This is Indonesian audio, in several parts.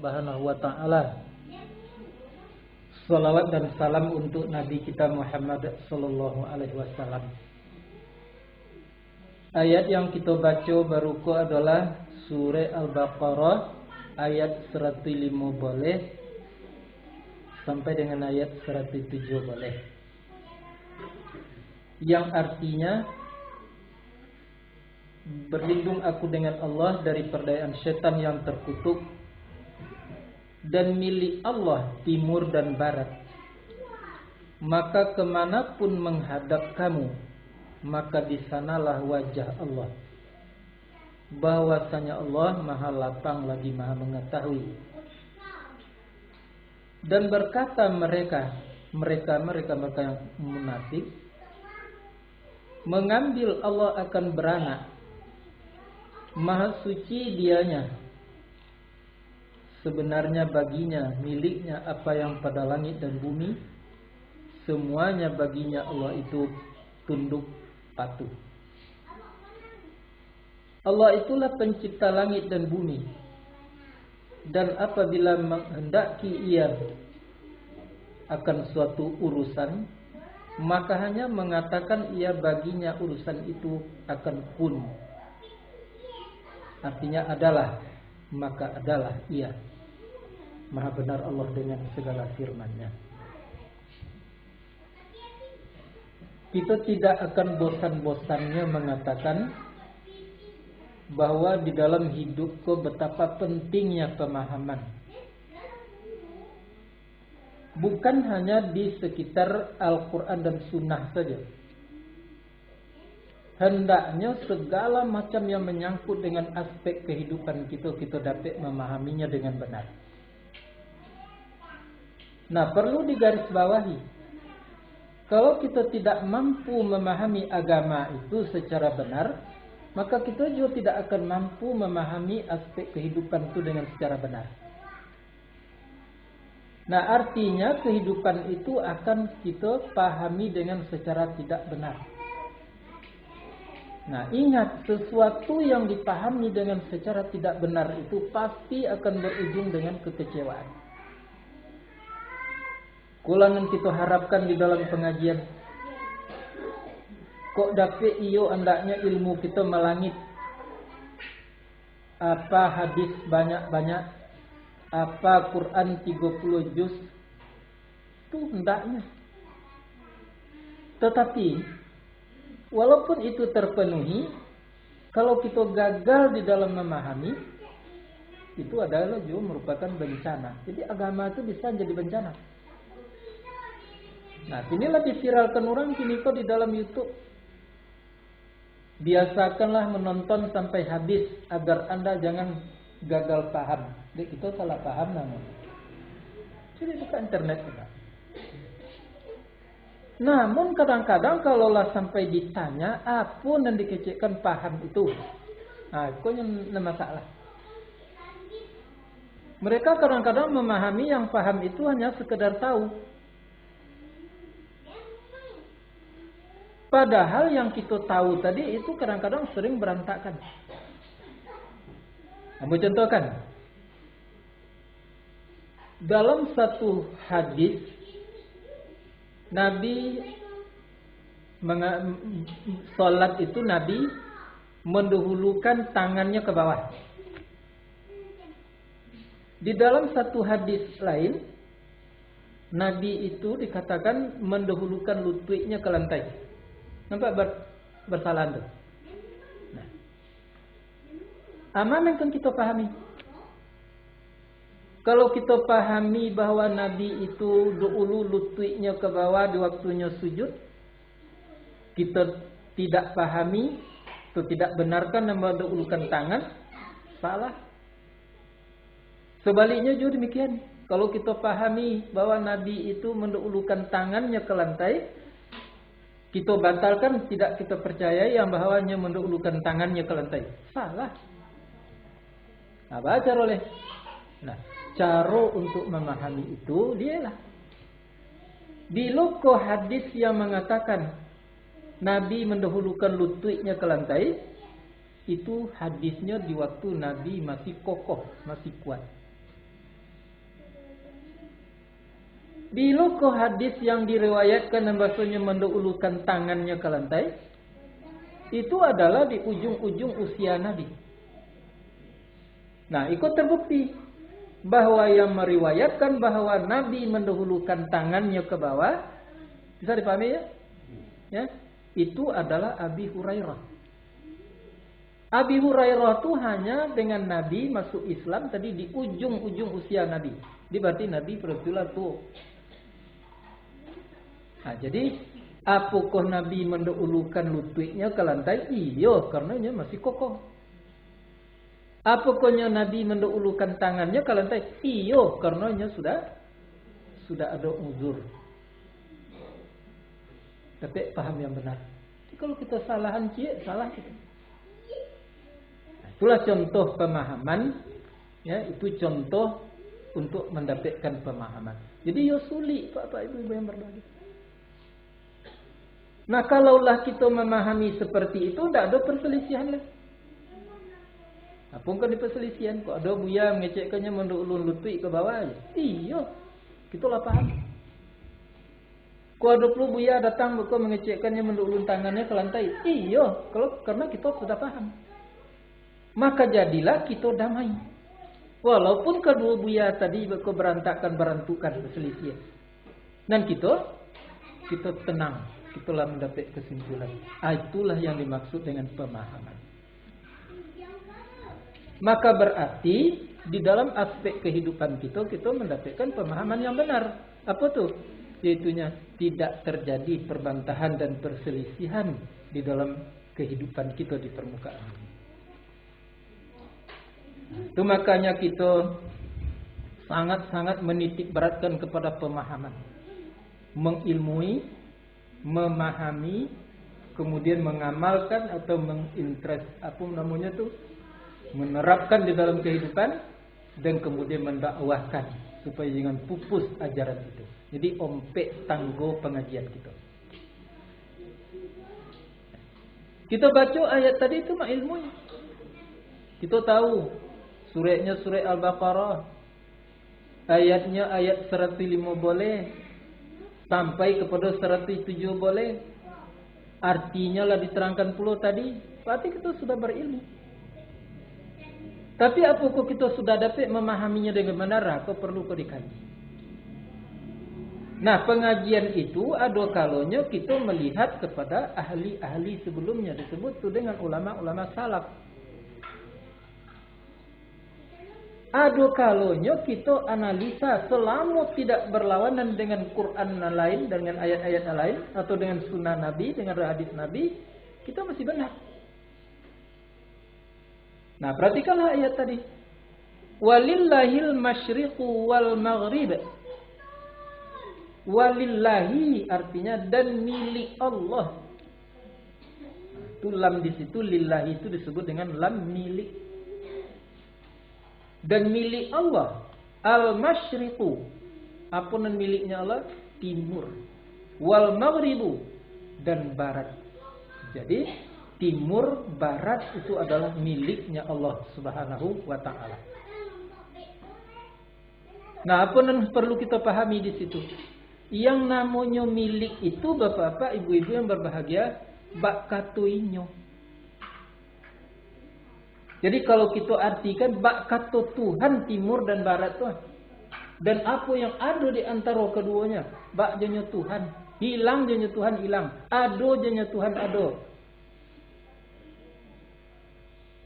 Subhanahu wa taala. Salawat dan salam untuk Nabi kita Muhammad sallallahu alaihi wasallam. Ayat yang kita baca baruku adalah surah Al-Baqarah ayat 105 boleh sampai dengan ayat 107 boleh. Yang artinya, berlindung aku dengan Allah dari perdayaan syaitan yang terkutuk, dan milik Allah timur dan barat. Maka kemanapun menghadap kamu, maka di sanalah wajah Allah. Bahwasanya Allah maha lapang lagi maha mengetahui. Dan berkata mereka yang munafik, mengambil Allah akan beranak. Maha suci dianya. Sebenarnya baginya, miliknya apa yang pada langit dan bumi. Semuanya baginya Allah itu tunduk patuh. Allah itulah pencipta langit dan bumi. Dan apabila menghendaki ia akan suatu urusan, maka hanya mengatakan ia baginya urusan itu akan kun. Artinya adalah, maka adalah ia. Maha benar Allah dengan segala firman-Nya. Kita tidak akan bosan-bosannya mengatakan bahwa di dalam hidupku betapa pentingnya pemahaman. Bukan hanya di sekitar Al-Quran dan Sunnah saja. Hendaknya segala macam yang menyangkut dengan aspek kehidupan kita dapat memahaminya dengan benar. Nah, perlu digarisbawahi, kalau kita tidak mampu memahami agama itu secara benar, maka kita juga tidak akan mampu memahami aspek kehidupan itu dengan secara benar. Nah, artinya kehidupan itu akan kita pahami dengan secara tidak benar. Nah, ingat, sesuatu yang dipahami dengan secara tidak benar itu pasti akan berujung dengan kekecewaan. Kulangan kita harapkan di dalam pengajian, kok dapat iyo andaknya ilmu kita melangit. Apa hadis banyak-banyak, apa Quran 30 juz, itu hendaknya. Tetapi walaupun itu terpenuhi, kalau kita gagal di dalam memahami, itu adalah juga merupakan bencana. Jadi agama itu bisa jadi bencana. Nah, inilah diviralkan orang kini kok di dalam YouTube. Biasakanlah menonton sampai habis agar Anda jangan gagal paham. Itu salah paham namanya. Jadi buka internet juga. Namun kadang-kadang kalaulah sampai ditanya apa yang dikecekkan paham itu, nah itu yang masalah. Mereka kadang-kadang memahami yang paham itu hanya sekedar tahu. Padahal yang kita tahu tadi itu kadang-kadang sering berantakan. Kamu contohkan, dalam satu hadis Nabi salat itu Nabi mendahulukan tangannya ke bawah. Di dalam satu hadis lain, Nabi itu dikatakan mendahulukan lututnya ke lantai. Nampak bersalah tu. Nah, apa yang kita pahami? Kalau kita pahami bahwa Nabi itu dulu lututnya ke bawah di waktunya sujud, kita tidak pahami atau tidak benarkan mendahulukan tangan, salah. Sebaliknya juga demikian. Kalau kita pahami bahwa Nabi itu mendahulukan tangannya ke lantai, kita batalkan, tidak kita percayai yang bahawanya mendahulukan tangannya ke lantai. Salah. Apa cara oleh? Nah, cara untuk memahami itu dialah. Bila hadis yang mengatakan Nabi mendahulukan lututnya ke lantai, itu hadisnya di waktu Nabi masih kokoh, masih kuat. Di loko hadis yang diriwayatkan dan bahasanya mendahulukan tangannya ke lantai, itu adalah di ujung-ujung usia Nabi. Nah, ikut terbukti bahwa yang meriwayatkan bahwa Nabi mendahulukan tangannya ke bawah, bisa dipahami ya? Ya, itu adalah Abi Hurairah. Abi Hurairah itu hanya dengan Nabi masuk Islam tadi di ujung-ujung usia Nabi. Jadi berarti Nabi betul-betul tuh. Nah, jadi apakah Nabi mendahulukan lututnya ke lantai? Iya, karena dia masih kokoh. Apakah Nabi mendahulukan tangannya ke lantai? Iya, karena dia sudah ada uzur. Tapi paham yang benar. Jadi kalau kita salahan salah kita. Nah, itulah contoh pemahaman, ya, itu contoh untuk mendapatkan pemahaman. Jadi ya sulit Bapak Ibu yang berbahagia. Nah, kalaulah kita memahami seperti itu, tidak ada perselisihan lah. Apa kan di perselisihan? Kok ada buya mengecekkannya mendulun lutut ke bawah aja? Iya, kita lah paham. Kok ada puluh buya datang buka mengecekkannya mendulun tangannya ke lantai? Iya, karena kita sudah paham. Maka jadilah kita damai. Walaupun kedua buya tadi buka berantukan perselisihan. Dan kita tenang. Itulah mendapat kesimpulan. Itulah yang dimaksud dengan pemahaman. Maka berarti di dalam aspek kehidupan kita mendapatkan pemahaman yang benar. Apa tuh? Yaitunya tidak terjadi perbantahan dan perselisihan di dalam kehidupan kita di permukaan bumi. Itu makanya kita sangat-sangat menitik beratkan kepada pemahaman. Mengilmui, memahami, kemudian mengamalkan atau menerapkan di dalam kehidupan dan kemudian mendakwahkan supaya jangan pupus ajaran itu. Jadi ompek tanggo pengajian kita. Kita baca ayat tadi itu ilmunya. Kita tahu suratnya surat Al-Baqarah. Ayatnya ayat 105 boleh. Sampai kepada 107 boleh. Artinya lah diterangkan puluh tadi. Berarti kita sudah berilmu. Tapi apakah kita sudah dapat memahaminya dengan benar? Atau perlu dikaji? Nah, pengajian itu ada kalanya kita melihat kepada ahli-ahli sebelumnya. Disebut itu dengan ulama-ulama salaf. Ada kalanya kita analisa selama tidak berlawanan dengan Quran lain, dengan ayat-ayat lain, atau dengan sunnah Nabi, dengan hadis Nabi, kita masih benar. Nah, perhatikanlah ayat tadi. Walillahil masyriqu wal maghrib. Walillahi artinya dan milik Allah. Itu lam di situ, lillahi itu disebut dengan lam milik. Dan milik Allah al-masyriqu, apa nan miliknya Allah? Timur. Wal maghribu, dan barat. Jadi timur, barat itu adalah miliknya Allah Subhanahu wa taala. Nah, apa yang perlu kita pahami di situ? Yang namanya milik itu bapak-bapak, ibu-ibu yang berbahagia, bak katuinyo. Jadi kalau kita artikan bak katu Tuhan timur dan barat tuh. Dan apa yang ada di antara keduanya, bak janya Tuhan, hilang janya Tuhan hilang, ado janya Tuhan ado.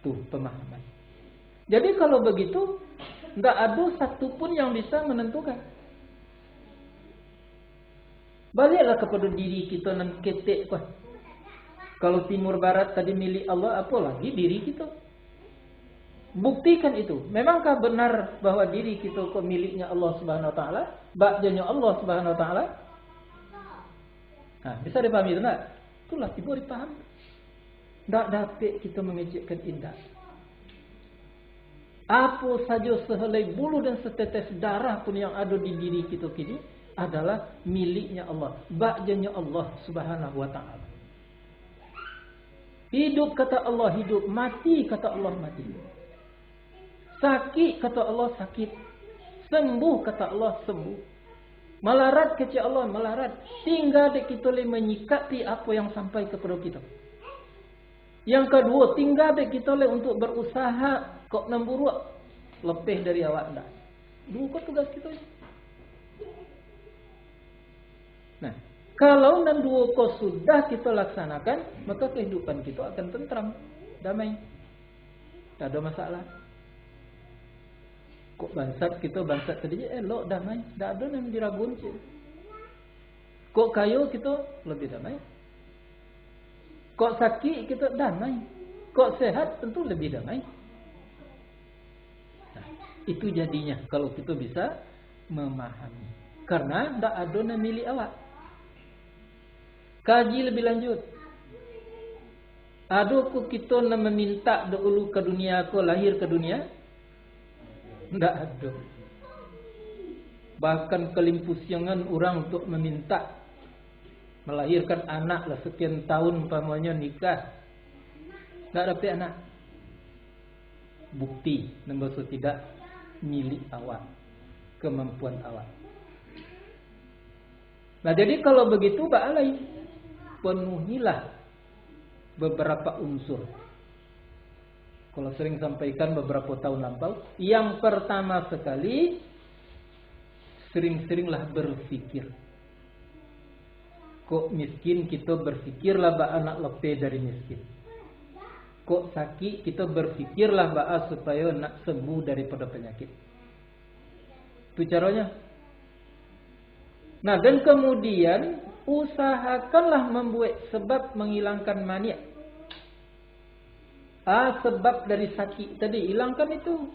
Tuh pemahaman. Jadi kalau begitu, nggak ada satupun yang bisa menentukan. Baliklah kepada diri kita nan ketek kah. Kalau timur barat tadi milik Allah, apa lagi diri kita? Buktikan itu. Memangkah benar bahwa diri kita kok miliknya Allah Subhanahu wa taala? Bakjanya Allah Subhanahu wa taala? Nah, bisa dipahami itu enggak? Itulah ibu dipaham. Enggak dapat kita mengejekkan indah. Apa saja sehelai bulu dan setetes darah pun yang ada di diri kita kini adalah miliknya Allah, bakjanya Allah Subhanahu wa taala. Hidup kata Allah hidup, mati kata Allah mati. Sakit kata Allah sakit, sembuh kata Allah sembuh. Melarat kecil Allah, melarat. Tinggal dek kita menyikapi apa yang sampai kepada kita. Yang kedua, tinggal dek kita untuk berusaha kok nemburuk lebih dari awak anda. Dua kok tugas kita. Nah, kalau nan dua kok sudah kita laksanakan, maka kehidupan kita akan tentram, damai. Tak ada masalah. Kok bangsat kita bangsat tadi elok damai, tak ada yang diragun sih. Kok kayu kita lebih damai. Kok sakit kita damai. Kok sehat tentu lebih damai. Nah, itu jadinya kalau kita bisa memahami. Karena tak ada yang milik awak. Kaji lebih lanjut. Adakah kita nak meminta dahulu ke dunia aku lahir ke dunia? Tidak ada. Bahkan kelimpusyangan orang untuk meminta melahirkan anak lah sekian tahun umpamanya nikah. Tak dapat anak. Bukti nombor tidak milik awak. Kemampuan awak. Nah jadi kalau begitu ba'alai. Penuhilah beberapa unsur. Kalau sering sampaikan beberapa tahun lampau, yang pertama sekali sering-seringlah berfikir. Kok miskin kita berfikirlah ba anak lebih dari miskin. Kok sakit kita berfikirlah ba supaya nak sembuh daripada penyakit. Itu caranya. Nah dan kemudian usahakanlah membuat sebab menghilangkan mania. Sebab dari sakit tadi hilangkan itu.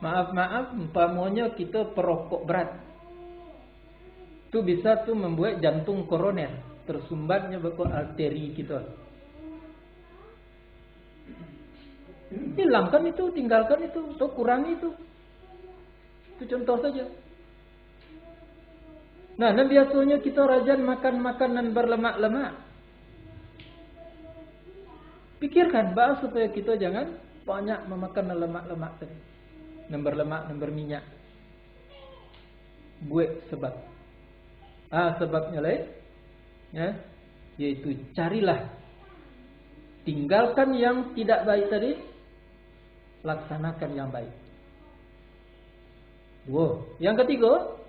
Maaf, umpamanya kita perokok berat. Itu bisa tuh membuat jantung koroner tersumbatnya bakal arteri kita. Hilangkan itu, tinggalkan itu, atau kurangi itu. Itu contoh saja. Nah, dan biasanya kita rajin makan makanan berlemak-lemak. Pikirkan bahwa supaya kita jangan banyak memakan lemak-lemak tadi. Yang berlemak, yang berminyak. Buat sebab. Sebabnya lain. Ya, yaitu carilah. Tinggalkan yang tidak baik tadi. Laksanakan yang baik. Wow. Yang ketiga.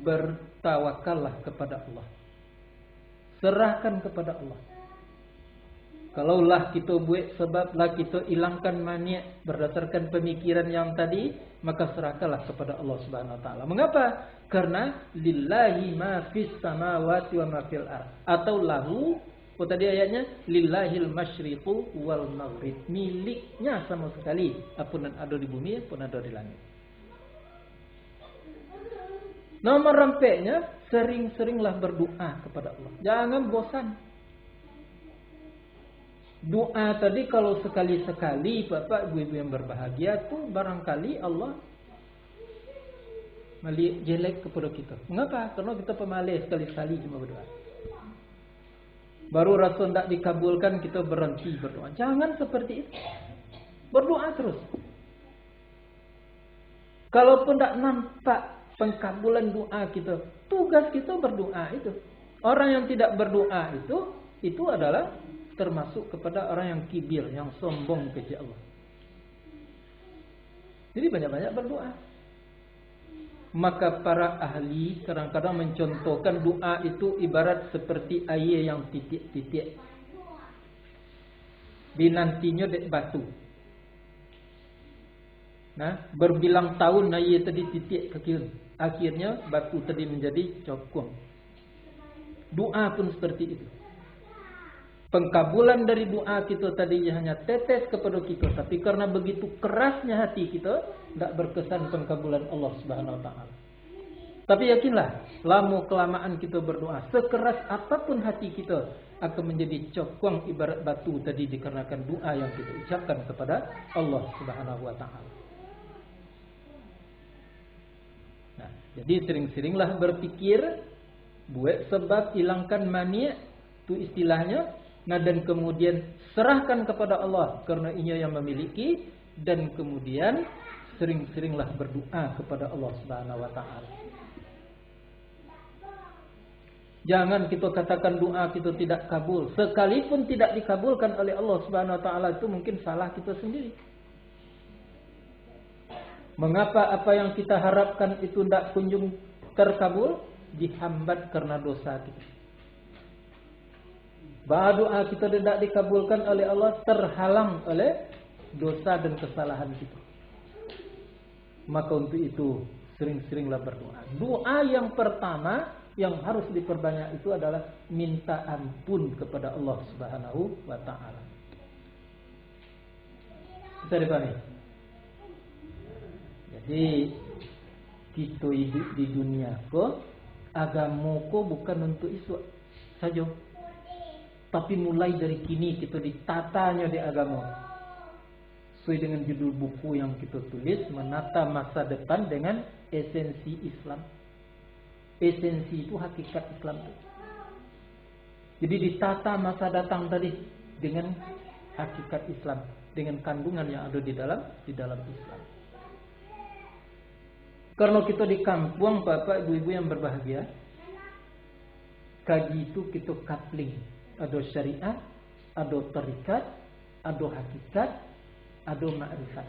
Bertawakallah kepada Allah. Serahkan kepada Allah. Kalaulah kita buat sebablah kita hilangkan mania berdasarkan pemikiran yang tadi, maka serahkanlah kepada Allah Subhanahu wa taala. Mengapa? Karena lillahi ma fis samawati wa ma fil ard. Atau lahu, tadi ayatnya lillahil masyriqu wal maghrib. Miliknya sama sekali apa yang ada di bumi, apa yang ada di langit. Nomor rampeknya, sering-seringlah berdoa kepada Allah. Jangan bosan. Doa tadi kalau sekali-sekali bapak ibu yang berbahagia tuh barangkali Allah melihat jelek kepada kita. Mengapa? Karena kita pemalas sekali-sekali cuma berdoa. Baru rasa tidak dikabulkan kita berhenti berdoa. Jangan seperti itu. Berdoa terus. Kalaupun tidak nampak pengkabulan doa kita, tugas kita berdoa itu. Orang yang tidak berdoa itu adalah termasuk kepada orang yang kibir, yang sombong kepada Allah. Jadi banyak-banyak berdoa. Maka para ahli kadang-kadang mencontohkan doa itu ibarat seperti air yang titik-titik. Dinantinya dek batu. Nah, berbilang tahun air tadi titik kecil. Akhirnya batu tadi menjadi cokong. Doa pun seperti itu. Pengkabulan dari doa kita tadinya hanya tetes kepada kita, tapi karena begitu kerasnya hati kita, tidak berkesan pengkabulan Allah Subhanahu wa taala. Tapi yakinlah, lama kelamaan kita berdoa, sekeras apapun hati kita akan menjadi cokong ibarat batu tadi dikarenakan doa yang kita ucapkan kepada Allah Subhanahu wa taala. Nah, jadi sering-seringlah berpikir, buat sebab hilangkan mania, itu istilahnya. Nah dan kemudian serahkan kepada Allah karena Ia yang memiliki, dan kemudian sering-seringlah berdoa kepada Allah Subhanahu wa taala. Jangan kita katakan doa kita tidak kabul. Sekalipun tidak dikabulkan oleh Allah Subhanahu wa taala, itu mungkin salah kita sendiri. Mengapa apa yang kita harapkan itu tidak kunjung terkabul? Dihambat karena dosa kita. Bahwa doa kita tidak dikabulkan oleh Allah terhalang oleh dosa dan kesalahan kita. Maka untuk itu sering-seringlah berdoa. Doa yang pertama yang harus diperbanyak itu adalah minta ampun kepada Allah Subhanahu wa taala. Bisa dipahami? Jadi kita hidup di dunia ko, agama ko bukan untuk isu saja. Tapi mulai dari kini kita ditatanya di agama. Sesuai dengan judul buku yang kita tulis, menata masa depan dengan esensi Islam. Esensi itu hakikat Islam itu. Jadi ditata masa datang tadi dengan hakikat Islam, dengan kandungan yang ada di dalam Islam. Karena kita di kampung, bapak ibu-ibu yang berbahagia, kaji itu kita coupling. Ada syariat, ada tarikat, ada hakikat, ada ma'rifat.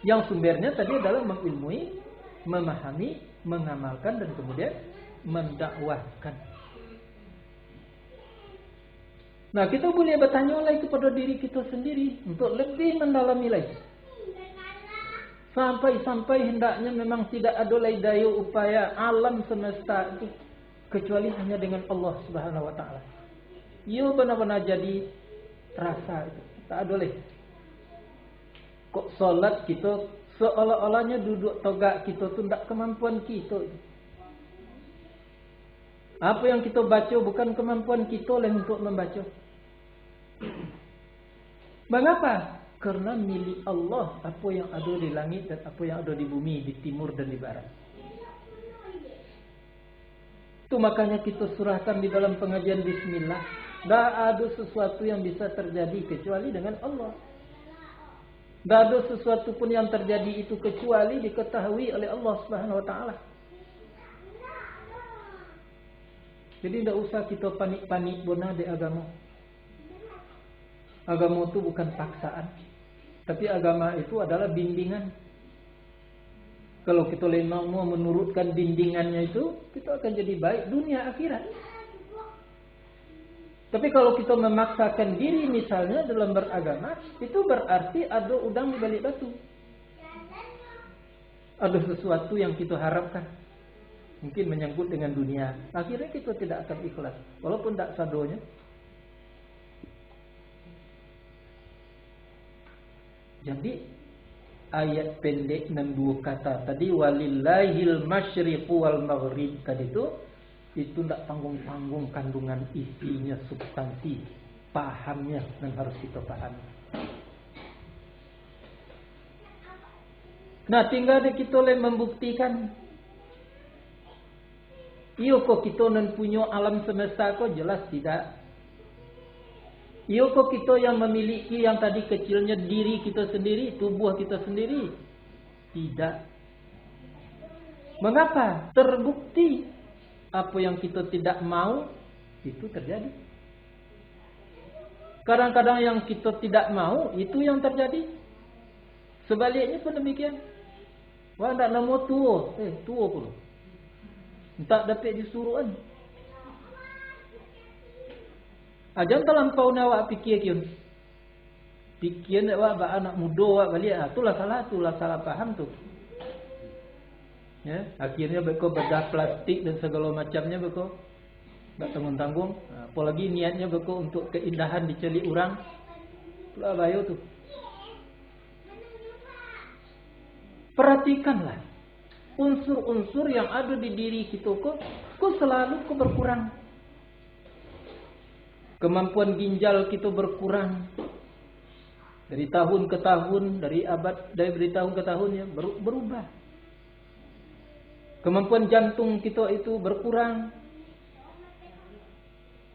Yang sumbernya tadi adalah mengilmui, memahami, mengamalkan dan kemudian mendakwahkan. Nah, kita boleh bertanya lagi kepada diri kita sendiri untuk lebih mendalami lagi. Sampai hendaknya memang tidak ada lagi daya upaya alam semesta itu kecuali hanya dengan Allah Subhanahu wa taala. Ia benar-benar jadi rasa itu. Tak ada lagi. Kok solat kita seolah-olahnya duduk tegak kita tu tidak kemampuan kita. Apa yang kita baca bukan kemampuan kita lah untuk membaca. Mengapa? Karena milik Allah apa yang ada di langit dan apa yang ada di bumi, di timur dan di barat. Itu makanya kita surahkan di dalam pengajian Bismillah. Tak ada sesuatu yang bisa terjadi kecuali dengan Allah. Tak ada sesuatu pun yang terjadi itu kecuali diketahui oleh Allah Subhanahu wa taala. Jadi tidak usah kita panik-panik bona di agama. Agama itu bukan paksaan, tapi agama itu adalah bimbingan. Kalau kita mau menurutkan bimbingannya itu, kita akan jadi baik dunia akhirat. Tapi kalau kita memaksakan diri misalnya dalam beragama, itu berarti ada udang di balik batu. Ada sesuatu yang kita harapkan. Mungkin menyangkut dengan dunia. Akhirnya kita tidak akan ikhlas. Walaupun tak sadonya. Jadi ayat pendek dan dua kata tadi walillahil masyriqu wal maghrib tadi itu tidak tanggung-tanggung kandungan isinya, substansi, pahamnya dan harus kita pahami. Nah, tinggal kita membuktikan. Iyo kok kita nan punya alam semesta kok jelas tidak. Iyo kok kita yang memiliki yang tadi kecilnya diri kita sendiri, tubuh kita sendiri. Tidak. Mengapa? Terbukti apa yang kita tidak mau itu terjadi. Kadang-kadang yang kita tidak mau itu yang terjadi. Sebaliknya pun demikian. Wah, tak nama tua. Tua pun. Tak dapat disuruhan. Jangan terlampau awak fikir kian. Fikir awak anak muda awak balik. Itulah salah faham tu. Ya, akhirnya beko bedah plastik dan segala macamnya beko tak tanggung-tanggung. Apalagi niatnya beko untuk keindahan diceli orang. Itulah bahaya tu. Perhatikanlah unsur-unsur yang ada di diri kita kok selalu berkurang. Kemampuan ginjal kita berkurang dari tahun ke tahun, dari tahun ke tahun ya berubah. Kemampuan jantung kita itu berkurang.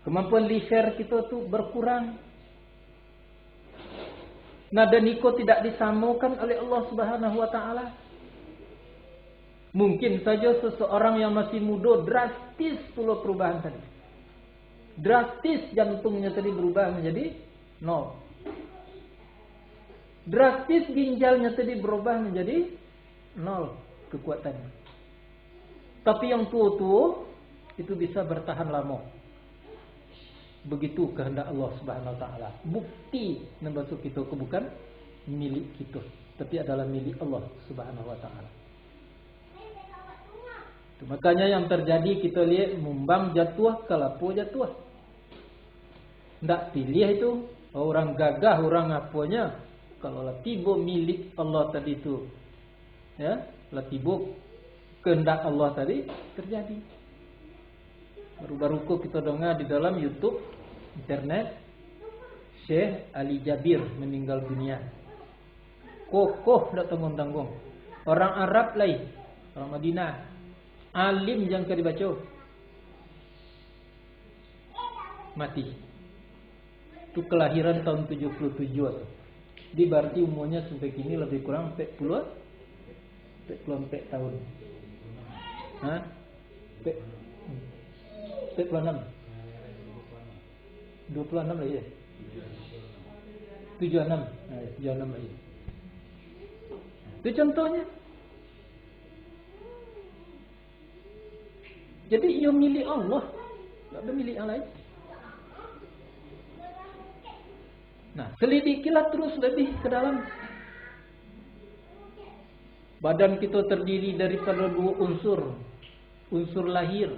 Kemampuan liver kita itu berkurang. Nada niko tidak disamakan oleh Allah Subhanahu wa taala. Mungkin saja seseorang yang masih muda drastis pula perubahan tadi. Drastis jantungnya tadi berubah menjadi 0. Drastis ginjalnya tadi berubah menjadi 0 kekuatannya. Tapi yang tua-tua itu bisa bertahan lama. Begitu kehendak Allah Subhanahu wa taala. Bukti nembasuk kita bukan milik kita, tapi adalah milik Allah Subhanahu wa taala. Makanya yang terjadi kita lihat mumbang jatuh, kalapo jatuh. Ndak pilih itu orang gagah, orang apanya. Kalau lah tiba milik Allah tadi itu, ya, lah tiba kehendak Allah tadi terjadi. Baru-baru kita dengar di dalam YouTube, internet, Syekh Ali Jabir meninggal dunia. Kokoh ndak tanggung-tanggung. Orang Arab lain, orang Madinah. Alim yang dibaca mati. Itu kelahiran tahun 77 tu. Di berarti umurnya sampai kini lebih kurang 40 tahun. Hah? 26. 26 lagi ya? 76. Nah, 76 lagi. Itu contohnya. Jadi ia milik Allah, tak ada milik yang lain. Nah, selidikilah terus lebih ke dalam. Badan kita terdiri daripada 2 unsur. Unsur lahir.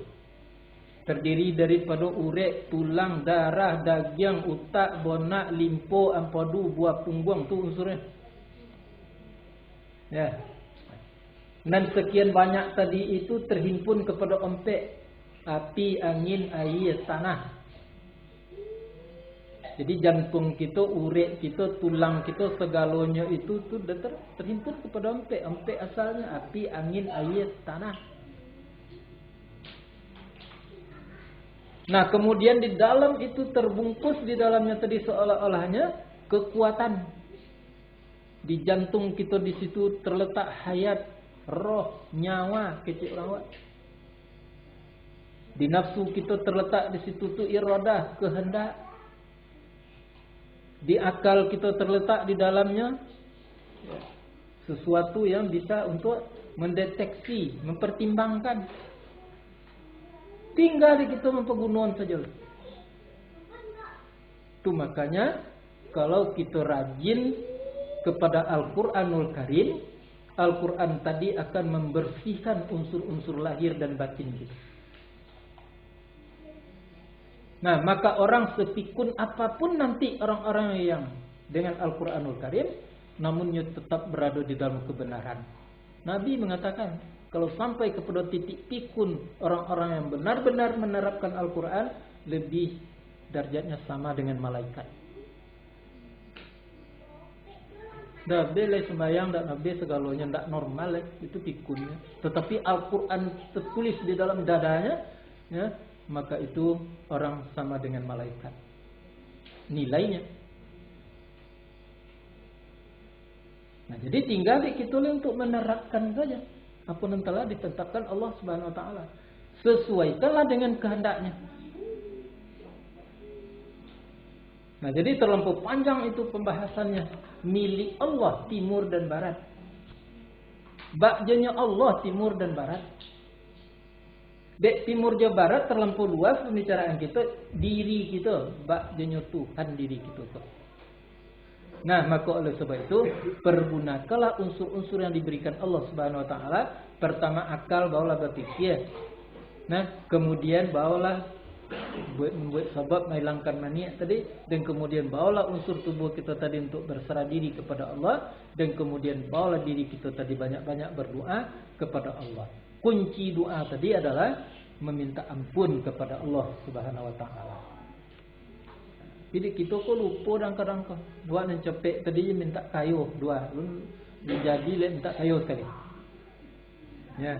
Terdiri daripada urat, tulang, darah, daging, otak, bonak, limpo, ampadu, buah punggung. Tu unsurnya. Ya. Dan sekian banyak tadi itu terhimpun kepada ompek, api, angin, air, tanah. Jadi jantung kita, urat kita, tulang kita, segalanya itu sudah terhimpun kepada ompek. Ompek asalnya api, angin, air, tanah. Nah, kemudian di dalam itu terbungkus di dalamnya tadi seolah-olahnya kekuatan. Di jantung kita di situ terletak hayat, roh, nyawa kecil orang. Di nafsu kita terletak di situ tu iradah, kehendak. Di akal kita terletak di dalamnya sesuatu yang bisa untuk mendeteksi, mempertimbangkan. Tinggal di kita mempergunakan saja. Itu makanya kalau kita rajin kepada Al-Quranul Karim, Al-Quran tadi akan membersihkan unsur-unsur lahir dan batin kita. Nah, maka orang sepikun apapun nanti orang-orang yang dengan Al-Quranul Karim, namunnya tetap berada di dalam kebenaran. Nabi mengatakan, kalau sampai kepada titik pikun orang-orang yang benar-benar menerapkan Al-Quran, lebih darjatnya sama dengan malaikat. Dah boleh sembahyang, tak nabi segalanya tak normal, itu pikunnya. Tetapi Al-Quran tertulis di dalam dadanya, ya, maka itu orang sama dengan malaikat. Nilainya. Nah, jadi tinggal di kita untuk menerapkan saja apa yang telah ditetapkan Allah Subhanahu Wa Taala. Sesuaikanlah dengan kehendaknya. Nah, jadi terlampau panjang itu pembahasannya. Milik Allah timur dan barat. Bakjanya Allah timur dan barat. Dek timur dan barat terlampau luas pembicaraan kita. Diri kita, bakjanya Tuhan diri kita. Nah, maka oleh sebab itu pergunakanlah unsur-unsur yang diberikan Allah Subhanahu Wa Taala. Pertama akal, bawalah berpikir. Nah, kemudian bawalah membuat sebab menghilangkan maniak tadi, dan kemudian bawalah unsur tubuh kita tadi untuk berserah diri kepada Allah, dan kemudian bawalah diri kita tadi banyak-banyak berdoa kepada Allah. Kunci doa tadi adalah meminta ampun kepada Allah Subhanahu Wa Taala. Jadi kita kok lupa dan kadang-kadang doa yang cepet tadi minta kayu doa, menjadi minta kayu sekali. Ya.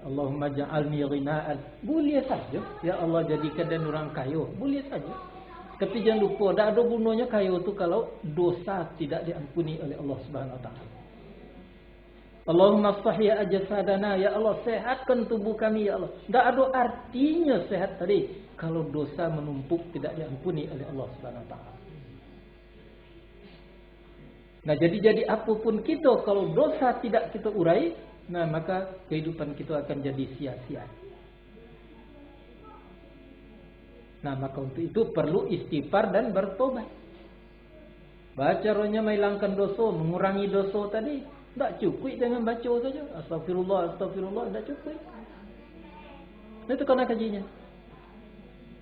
Allahumma ja'alni ghina'an. Boleh saja. Ya Allah jadikan dan orang kaya. Boleh saja. Tapi jangan lupa, tak ada gunanya kaya itu kalau dosa tidak diampuni oleh Allah Subhanahu Wa Taala. Allahumma sahih ajsadana, ya Allah sehatkan tubuh kami ya Allah. Tak ada artinya sehat tadi kalau dosa menumpuk tidak diampuni oleh Allah Subhanahu Wa Taala. Nah jadi apapun kita kalau dosa tidak kita urai, nah maka kehidupan kita akan jadi sia-sia. Nah maka untuk itu perlu istighfar dan bertobat. Baca rohnya menghilangkan dosa, mengurangi dosa tadi. Tak cukup dengan baca saja. Astagfirullah, astagfirullah, tak cukup. Itu kena kajinya.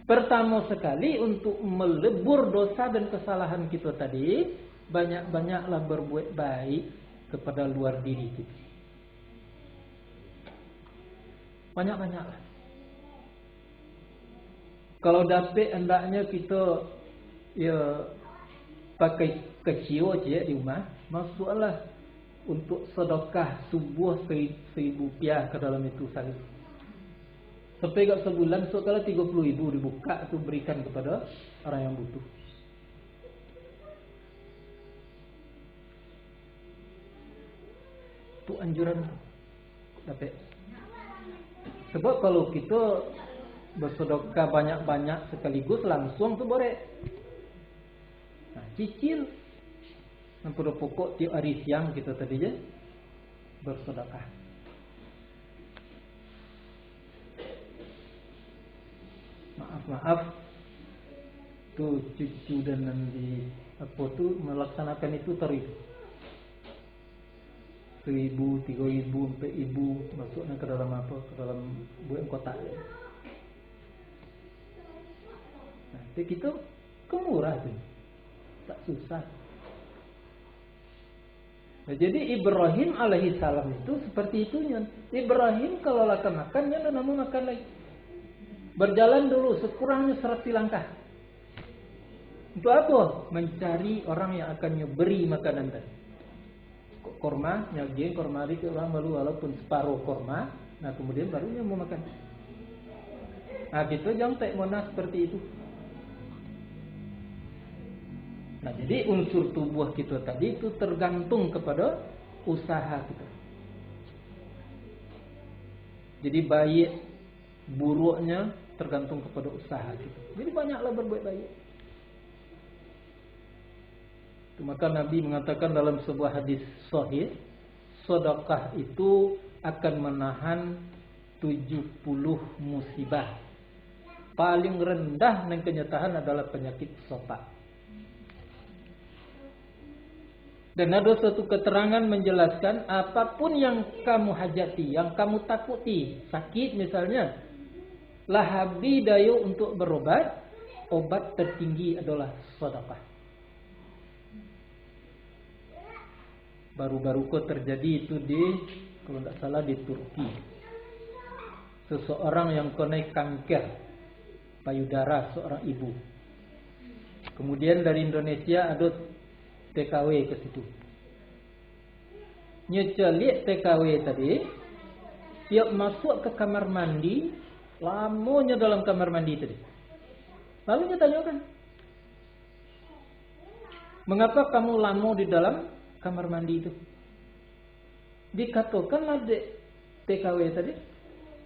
Pertama sekali untuk melebur dosa dan kesalahan kita tadi, banyak-banyaklah berbuat baik kepada luar diri kita. Banyak-banyaklah. Kalau dapat hendaknya kita ya pakai kecil je di rumah, masuklah untuk sedekah sebuah 1,000 rupiah ke dalam itu saja. Sampai kat sebulan, so kalau 30,000 dibuka tu berikan kepada orang yang butuh. Itu anjuran dapat. Sebab kalau kita bersedekah banyak-banyak sekaligus langsung tu boleh. Nah, cicil. Dan pada pokok tiap hari siang kita tadi je bersedekah. Maaf tu cucu dan nanti apa tu melaksanakan itu tarif 1,000, 3,000, 4,000 masuknya ke dalam apa, ke dalam buat kotak. Nah, kita kemurah tu, tak susah. Nah, jadi Ibrahim alaihi salam itu seperti itunya. Ibrahim kalau laka makan, dia nak makan lagi. Berjalan dulu sekurangnya 100 langkah. Untuk apa? Mencari orang yang akan beri makanan tadi. Korma, nyagi korma di orang baru walaupun separuh korma. Nah kemudian barunya mau makan. Nah kita jangan tak mana seperti itu. Nah jadi unsur tubuh kita tadi itu tergantung kepada usaha kita. Jadi baik buruknya tergantung kepada usaha kita. Jadi banyaklah berbuat baik. Maka Nabi mengatakan dalam sebuah hadis sahih, sedekah itu akan menahan 70 musibah. Paling rendah dan kenyataan adalah penyakit sopak. Dan ada suatu keterangan menjelaskan apapun yang kamu hajati, yang kamu takuti, sakit misalnya, lahabi dayu untuk berobat, obat tertinggi adalah sedekah. Baru-baru kok terjadi itu di, kalau tidak salah di Turki. Seseorang yang kena kanker payudara, seorang ibu. Kemudian dari Indonesia ada TKW ke situ. Nyecelik TKW tadi, tiap masuk ke kamar mandi, lamanya dalam kamar mandi tadi. Lalu dia tanyakan, mengapa kamu lama di dalam kamar mandi itu? Dikatakanlah TKW tadi,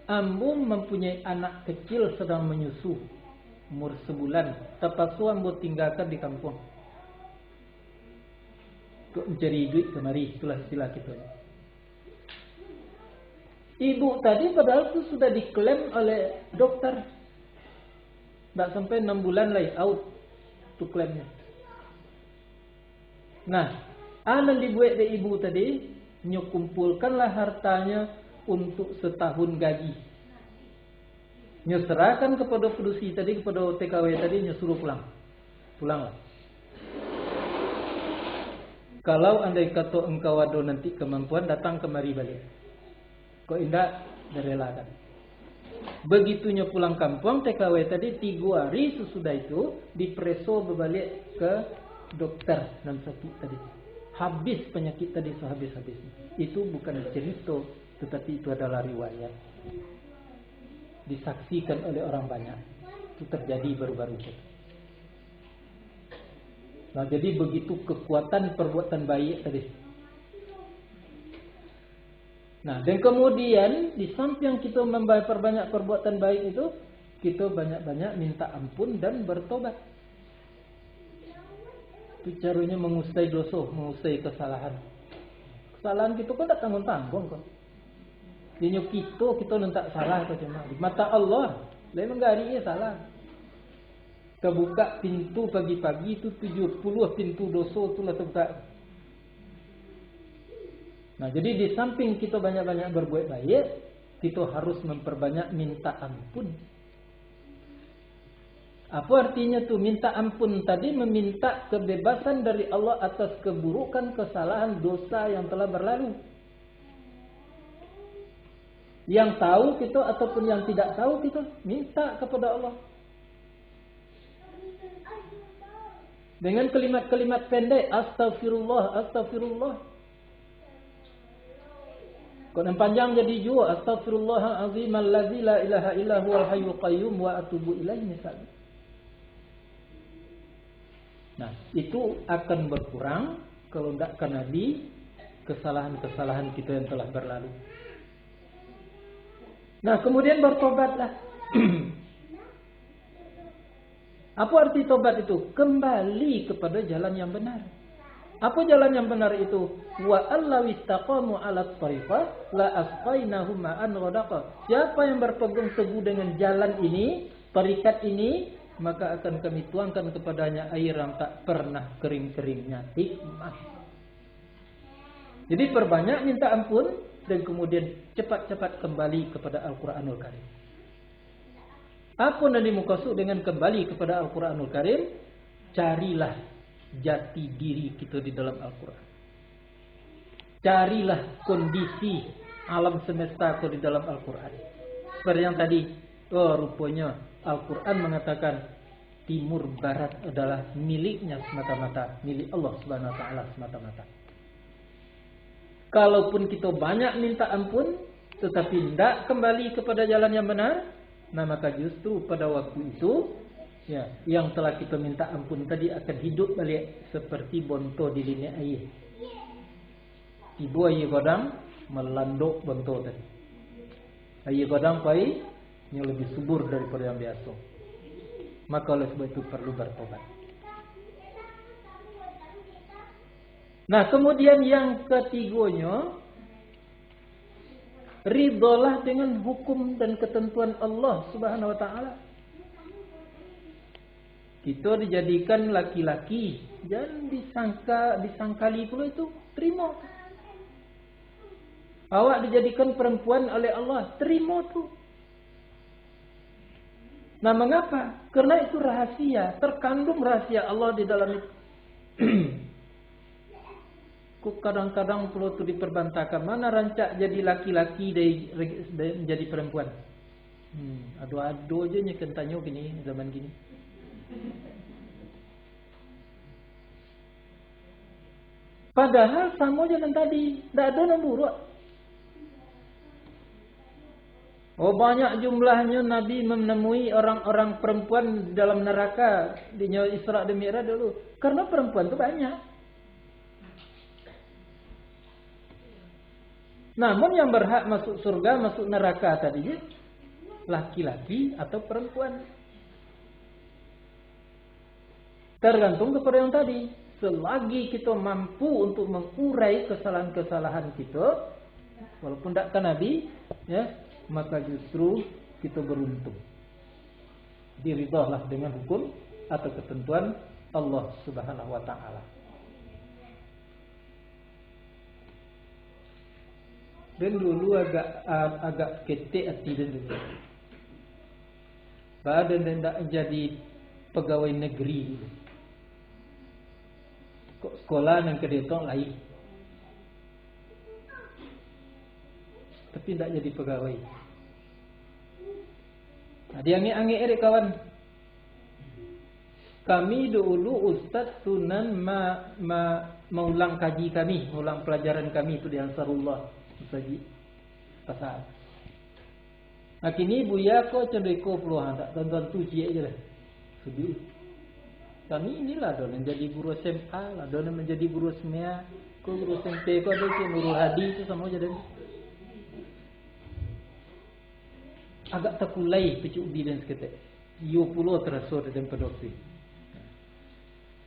ambo mempunyai anak kecil sedang menyusu, umur sebulan, terpaksa ambo tinggalkan di kampung untuk mencari duit kemari. Itulah istilah kita. Ibu tadi padahal itu sudah diklaim oleh dokter, tak sampai 6 bulan lagi out tu klaimnya. Nah, anak dibuat dari ibu tadi, nyukumpulkanlah hartanya untuk setahun gaji. Nyerahkan kepada produksi tadi, kepada TKW tadi, nyuruh pulang. Pulanglah. Kalau andai kata engkau ada nanti kemampuan, datang kemari balik. Kau indah, direlakan. Begitunya pulang kampung, TKW tadi 3 hari sesudah itu dipreso berbalik ke dokter dan sakit tadi. Habis penyakit tadi sehabis-habisnya. Itu bukan cerita, tetapi itu adalah riwayat. Disaksikan oleh orang banyak. Itu terjadi baru-baru itu. Nah, jadi begitu kekuatan perbuatan baik tadi. Nah, dan kemudian di samping kita memperbanyak perbuatan baik itu, kita banyak-banyak minta ampun dan bertobat. Itu caranya mengusai dosa, mengusai kesalahan. Kesalahan kita kan tak tanggung-tanggung kan. Dia kita tak salah atau cuma di mata Allah. Memang gari salah. Kebuka pintu pagi-pagi itu 70 pintu dosa itu lah terbuka. Nah, jadi di samping kita banyak-banyak berbuat baik, kita harus memperbanyak minta ampun. Apa artinya tuh minta ampun tadi? Meminta kebebasan dari Allah atas keburukan, kesalahan, dosa yang telah berlalu. Yang tahu kita ataupun yang tidak tahu kita minta kepada Allah. Dengan kalimat-kalimat pendek, astagfirullah, astagfirullah. Kalau yang panjang jadi jua, astagfirullahalazim allazi la ilaha illa huwal hayyul qayyum wa atubu ilaihi misalnya. Nah, itu akan berkurang kalau tidak kena di kesalahan-kesalahan kita yang telah berlalu. Nah, kemudian bertobatlah. Apa arti tobat itu? Kembali kepada jalan yang benar. Apa jalan yang benar itu? Wa allaw istaqamu 'ala tariqah la asqainahum ma'an ghadaqa. Siapa yang berpegang teguh dengan jalan ini, tarikat ini, maka akan kami tuangkan kepadanya air yang tak pernah kering-keringnya. Hikmah. Jadi perbanyak minta ampun dan kemudian cepat-cepat kembali kepada Al-Quranul Karim. Apa yang dimaksud dengan kembali kepada Al-Quranul Karim? Carilah jati diri kita di dalam Al-Quran. Carilah kondisi alam semesta itu di dalam Al-Quran. Seperti yang tadi, rupanya Al-Quran mengatakan timur barat adalah miliknya semata-mata, milik Allah Subhanahu wa taala semata-mata. Kalaupun kita banyak minta ampun tetapi tidak kembali kepada jalan yang benar, nah maka justru pada waktu itu ya, yang telah kita minta ampun tadi akan hidup balik seperti bonto di linik air. Ibu air godang melanduk bonto tadi. Air godang pai yang lebih subur daripada yang biasa. Maka oleh sebab itu perlu bertobat. Nah, kemudian yang ketiganya, ridholah dengan hukum dan ketentuan Allah Subhanahu wa taala. Kita dijadikan laki-laki, jangan disangkali pula itu, terima. Awak dijadikan perempuan oleh Allah, terima tu. Nah, mengapa? Karena itu rahasia, terkandung rahasia Allah di dalam itu. Kadang-kadang perlu tu diperbantahkan, mana rancak jadi laki-laki dari menjadi perempuan. Adu-adu aja nyekan tanya gini zaman gini. Padahal sama aja dengan tadi, tidak ada yang buruk. Oh, banyak jumlahnya Nabi menemui orang-orang perempuan dalam neraka di Isra dan Mi'raj dulu. Karena perempuan itu banyak. Namun yang berhak masuk surga, masuk neraka tadinya laki-laki atau perempuan. Tergantung kepada yang tadi. Selagi kita mampu untuk mengurai kesalahan-kesalahan kita, walaupun tidak kan Nabi, ya, maka justru kita beruntung. Diridholah dengan hukum atau ketentuan Allah Subhanahu wa taala. Dan dulu agak ketek hati dan dulu. Badan dan tak jadi pegawai negeri dulu. Kok sekolah yang kedetok lain. Tapi tak jadi pegawai. Nah, dia angin-angin kawan. Kami dulu Ustaz Sunan mengulang kaji kami, mengulang pelajaran kami itu di Ansarullah. Saji pasal. Nah kini buya ko cenderiko peluang tak tonton tu cie je lah. Sedih. Kami inilah dolen jadi guru SMA lah, dolen menjadi guru SMEA, guru SMP, ada ke Nurul Hadi itu sama aja dan agak terkulai pecuk ubi dan seketek. Yo pulo terasur dan pedofil.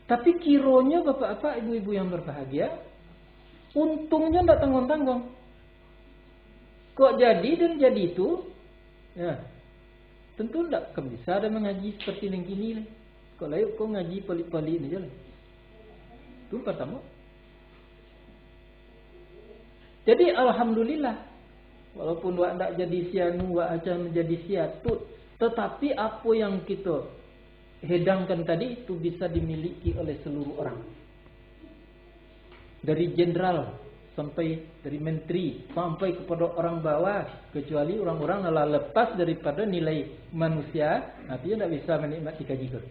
Tapi kironya bapak-bapak, ibu-ibu yang berbahagia, untungnya tidak tanggung-tanggung. Kok jadi dan jadi itu, ya tentu tidak akan bisa ada mengaji seperti yang kini. Kok layu kok ngaji pelik-pelik ini aja lah. Itu pertama. Jadi alhamdulillah, walaupun wak tak jadi sianu, wak akan menjadi siatut, tetapi apa yang kita hedangkan tadi itu bisa dimiliki oleh seluruh orang. Dari jenderal sampai dari menteri sampai kepada orang bawah, kecuali orang-orang adalah lepas daripada nilai manusia, artinya tidak bisa menikmati kaji itu.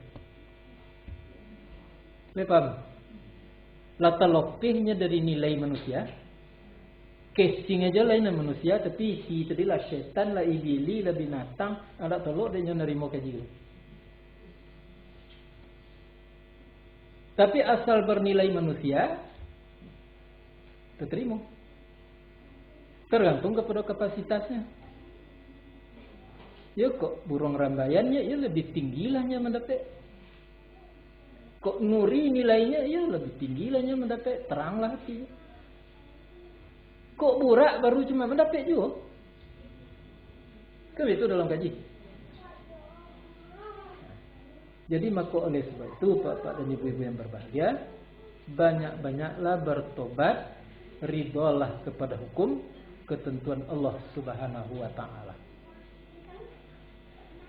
Lepam. Latar lokihnya dari nilai manusia. Casing aja lain manusia, tapi si tadi lah syaitan, lah iblis, lah binatang, ada tolok dia nerima kaji. Tapi asal bernilai manusia, terima. Tergantung kepada kapasitasnya. Ya kok burung rambayannya, ya lebih tinggi lahnya mendapat. Kok nuri nilainya, ya lebih tinggi lahnya mendapat. Teranglah hatinya. Kok burak baru cuma mendapat juga. Kan itu dalam kaji. Jadi maka oleh sebab itu bapak dan ibu-ibu yang berbahagia, banyak-banyaklah bertobat, ridholah kepada hukum ketentuan Allah Subhanahu wa taala.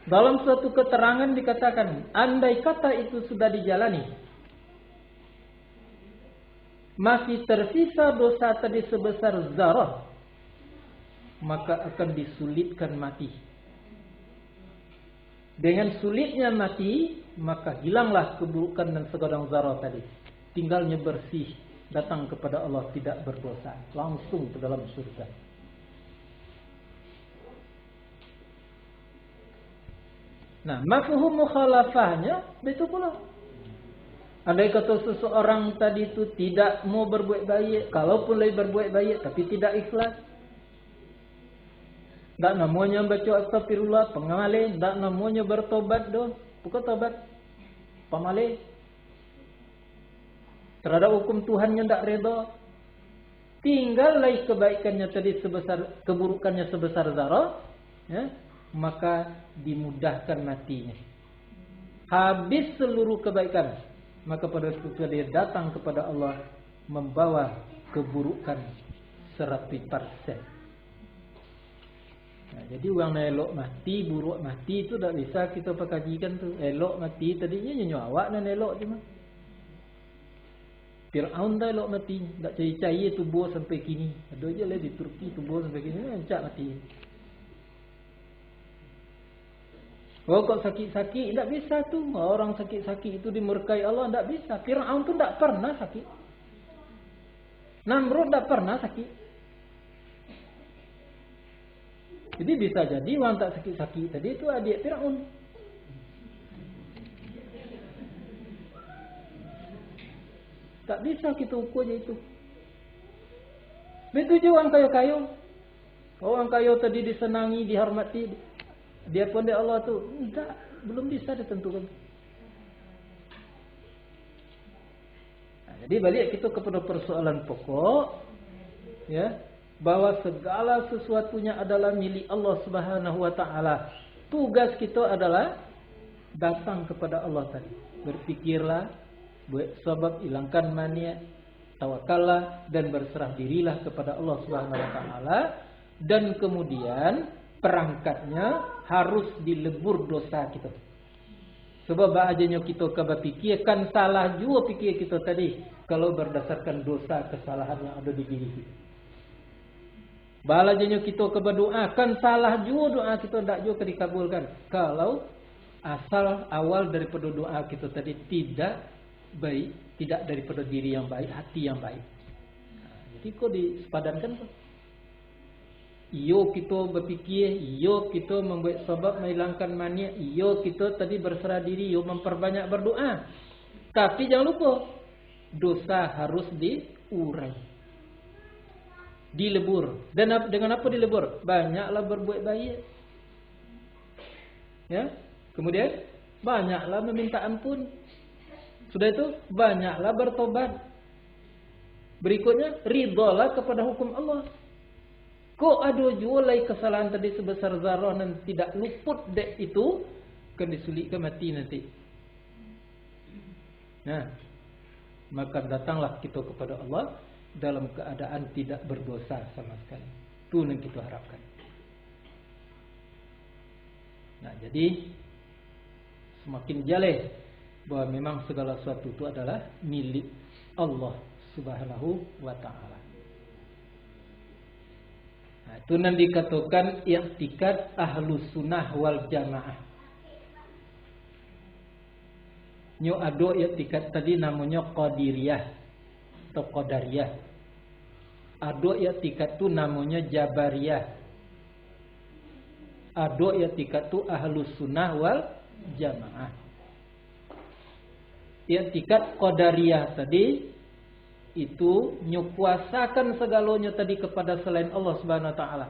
Dalam suatu keterangan dikatakan, andai kata itu sudah dijalani, masih tersisa dosa tadi sebesar zarah, maka akan disulitkan mati. Dengan sulitnya mati, maka hilanglah keburukan dan segodang zarah tadi. Tinggalnya bersih, datang kepada Allah tidak berdosa, langsung ke dalam surga. Nah, mafhum mukhalafahnya betul pula. Andai kata seseorang tadi itu tidak mau berbuat baik, kalaupun lagi berbuat baik tapi tidak ikhlas, tak namanya baca astagfirullah, pengamalin, tak namanya bertobat doh, bukan tobat, pamalin. Terhadap hukum Tuhan yang tak reda, tinggal lagi kebaikannya tadi sebesar, keburukannya sebesar zarah, ya, maka dimudahkan matinya. Habis seluruh kebaikan, maka pada ketika dia datang kepada Allah membawa keburukan 100%. Nah, jadi orang elok mati, buruk mati itu tak bisa kita pekajikan tu. Elok mati tadinya nyanyi awak dan elok cuma. Fir'aun dah elok mati, tak cari-cari tubuh sampai kini. Ada je lah di Turki tubuh sampai kini, rancak mati. Oh kok sakit-sakit, tak bisa tu. Orang sakit-sakit itu dimurkai Allah, tak bisa. Fir'aun tu tak pernah sakit. Namrud tak pernah sakit. Jadi bisa jadi orang tak sakit-sakit tadi itu adik Fir'aun. Tak bisa kita ukur je itu. Begitu je orang kaya-kaya. Orang kaya tadi disenangi, dihormati. Dia pun dia Allah tu tak, belum bisa ditentukan. Nah, jadi balik kita kepada persoalan pokok, ya, bahwa segala sesuatunya adalah milik Allah Subhanahu wa taala. Tugas kita adalah datang kepada Allah tadi. Berfikirlah, buat sebab hilangkan mania, tawakallah dan berserah dirilah kepada Allah Subhanahu wa taala, dan kemudian perangkatnya harus dilebur dosa kita. Sebab ajanya kita berfikirkan salah juga fikir kita tadi kalau berdasarkan dosa kesalahan yang ada di diri kita. Balajanya kita berdoa kan salah juga doa kita tak juga dikabulkan kalau asal awal daripada doa kita tadi tidak baik, tidak daripada diri yang baik, hati yang baik. Jadi kok disepadankan kok. Iyo kita berfikir, iyo kita membuat sebab menghilangkan mania, iyo kita tadi berserah diri, iyo memperbanyak berdoa. Tapi jangan lupa, dosa harus diurai, dilebur. Dan dengan apa dilebur? Banyaklah berbuat baik. Ya. Kemudian banyaklah meminta ampun. Sudah itu banyaklah bertobat. Berikutnya ridhalah kepada hukum Allah. Kok ada jualai kesalahan tadi sebesar zarah dan tidak luput dek itu, akan disulikkan mati nanti. Nah, maka datanglah kita kepada Allah dalam keadaan tidak berdosa sama sekali. Itu yang kita harapkan. Nah, jadi semakin jelas bahwa memang segala sesuatu itu adalah milik Allah Subhanahu wa ta'ala. Nah, itu yang dikatakan i'tikad ahlus sunnah wal jamaah. Nyo ado i'tikad tadi namanya qadiriyah atau qadariyah. Ado i'tikad tu namanya jabariyah. Ado i'tikad tu ahlus sunnah wal jamaah. I'tikad qadariyah tadi itu nyukuasakan segalanya tadi kepada selain Allah Subhanahu wa taala.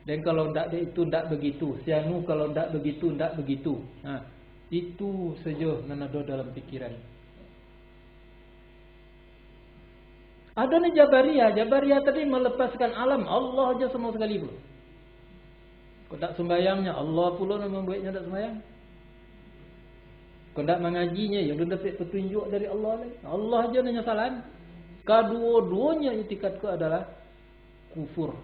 Dan kalau ndak itu ndak begitu, sianu kalau ndak begitu ndak begitu. Nah, itu saja yang ada dalam pikiran. Ada nih Jabariyah. Jabariyah tadi melepaskan alam Allah aja semua sekali pula. Kau tak sembayangnya Allah pula yang membuatnya tak sembayang. Kau tak mengajinya yang dia dapat petunjuk dari Allah lagi. Allah aja nanya salah. Kedua-duanya i'tikadku adalah kufur.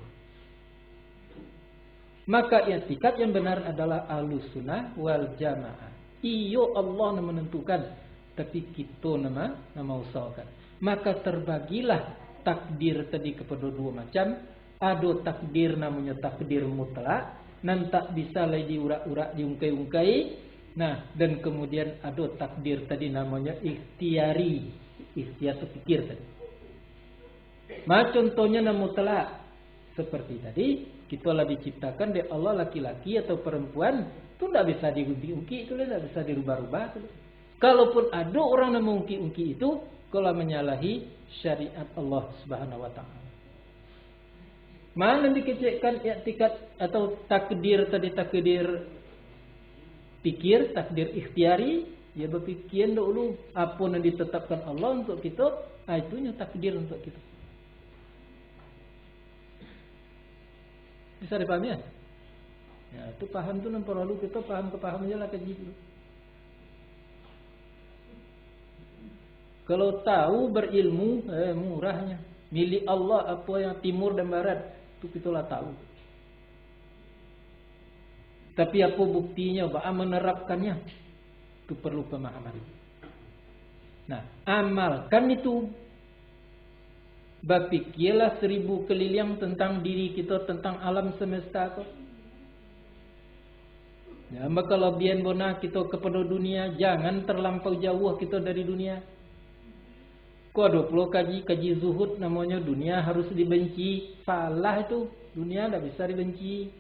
Maka i'tikad yang benar adalah ahlus sunnah wal jamaah. Iyo Allah yang menentukan, tapi kita nama usahakan. Maka terbagilah takdir tadi kepada dua macam. Ada takdir namanya takdir mutlak, nan tak bisa lagi diurak-urak, diungkai-ungkai. Nah, dan kemudian ada takdir tadi namanya ikhtiari. Ikhtiar itu pikir tadi. Contohnya nama mutlak. Seperti tadi, kita lah diciptakan dari Allah laki-laki atau perempuan, itu tidak bisa diungki-ungki, itu tidak bisa dirubah-rubah. Kalaupun ada orang yang mengungki-ungki itu, kalau menyalahi syariat Allah Subhanahu wa taala. Mana dikecekkan i'tikad atau takdir tadi, takdir pikir, takdir ikhtiari, ya berpikir dulu apa yang ditetapkan Allah untuk kita, itunya takdir untuk kita. Bisa dipahami ya? Ya, itu paham tu nampak lalu kita paham aja lah kaji dulu. Kalau tahu berilmu, murahnya. Milik Allah apa yang timur dan barat, itu kita lah tahu. Tapi apa buktinya, bagaimana menerapkannya, itu perlu pemahaman. Nah, amalkan itu. Berfikirlah 1000 keliling tentang diri kita, tentang alam semesta itu. Ya, maka kalau bian bona kita kepada dunia, jangan terlampau jauh kita dari dunia. Kau ada puluh kaji zuhud namanya dunia harus dibenci. Salah itu, dunia tidak bisa dibenci.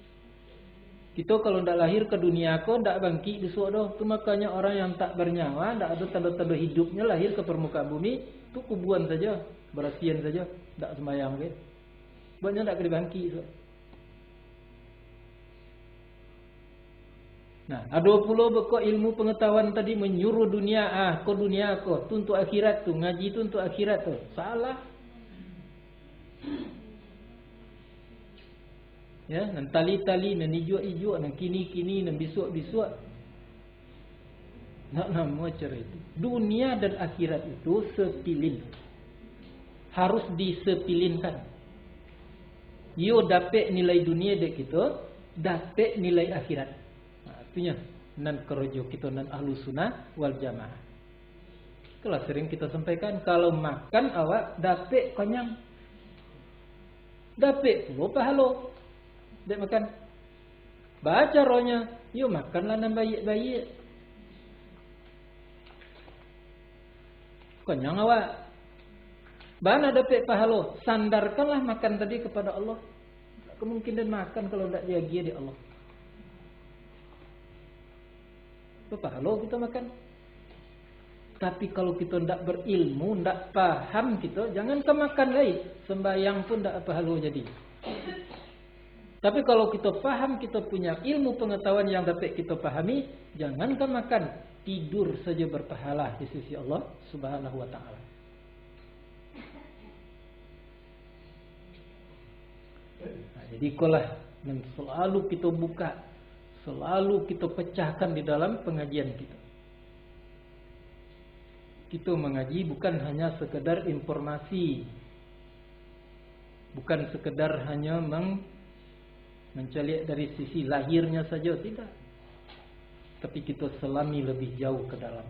Kita kalau tidak lahir ke dunia kau tidak bangkit di suatu. Itu makanya orang yang tak bernyawa, tidak ada tanda-tanda hidupnya lahir ke permukaan bumi, itu kubuan saja, berasian saja, tidak sembahyang. Banyak tidak kena bangkit. So. Nah, ada pula bekok ilmu pengetahuan tadi menyuruh dunia, kau dunia kau, tu untuk akhirat tu, ngaji tu untuk akhirat tu. Salah. Ya, nan tali-tali, nan ijuk-ijuk, nan kini-kini, nan bisuk-bisuk. Nak nama cara itu. Dunia dan akhirat itu sepilin. Harus disepilinkan. Yo dapat nilai dunia dek kita, dapat nilai akhirat. Artinya nan kerojo kita nan ahlu sunnah wal jamaah. Kalau sering kita sampaikan, kalau makan awak dapat kenyang, dapat puluh pahala. Dek makan, baca rohnya, yuk makanlah nan baik-baik. Kenyang awak, bana dapat pahala. Sandarkanlah makan tadi kepada Allah. Kemungkinan makan kalau tidak jaga di Allah. berpahala kita makan. Tapi kalau kita tidak berilmu, tidak paham kita, jangan makan lagi. Sembahyang pun tidak pahala jadi. Tapi kalau kita paham, kita punya ilmu pengetahuan yang dapat kita pahami, jangan makan, tidur saja berpahala di sisi Allah Subhanahu wa taala. Nah, jadi itulah yang selalu kita buka, selalu kita pecahkan di dalam pengajian kita. Kita mengaji bukan hanya sekedar informasi, bukan sekedar hanya mencari dari sisi lahirnya saja, tidak. Tapi kita selami lebih jauh ke dalam.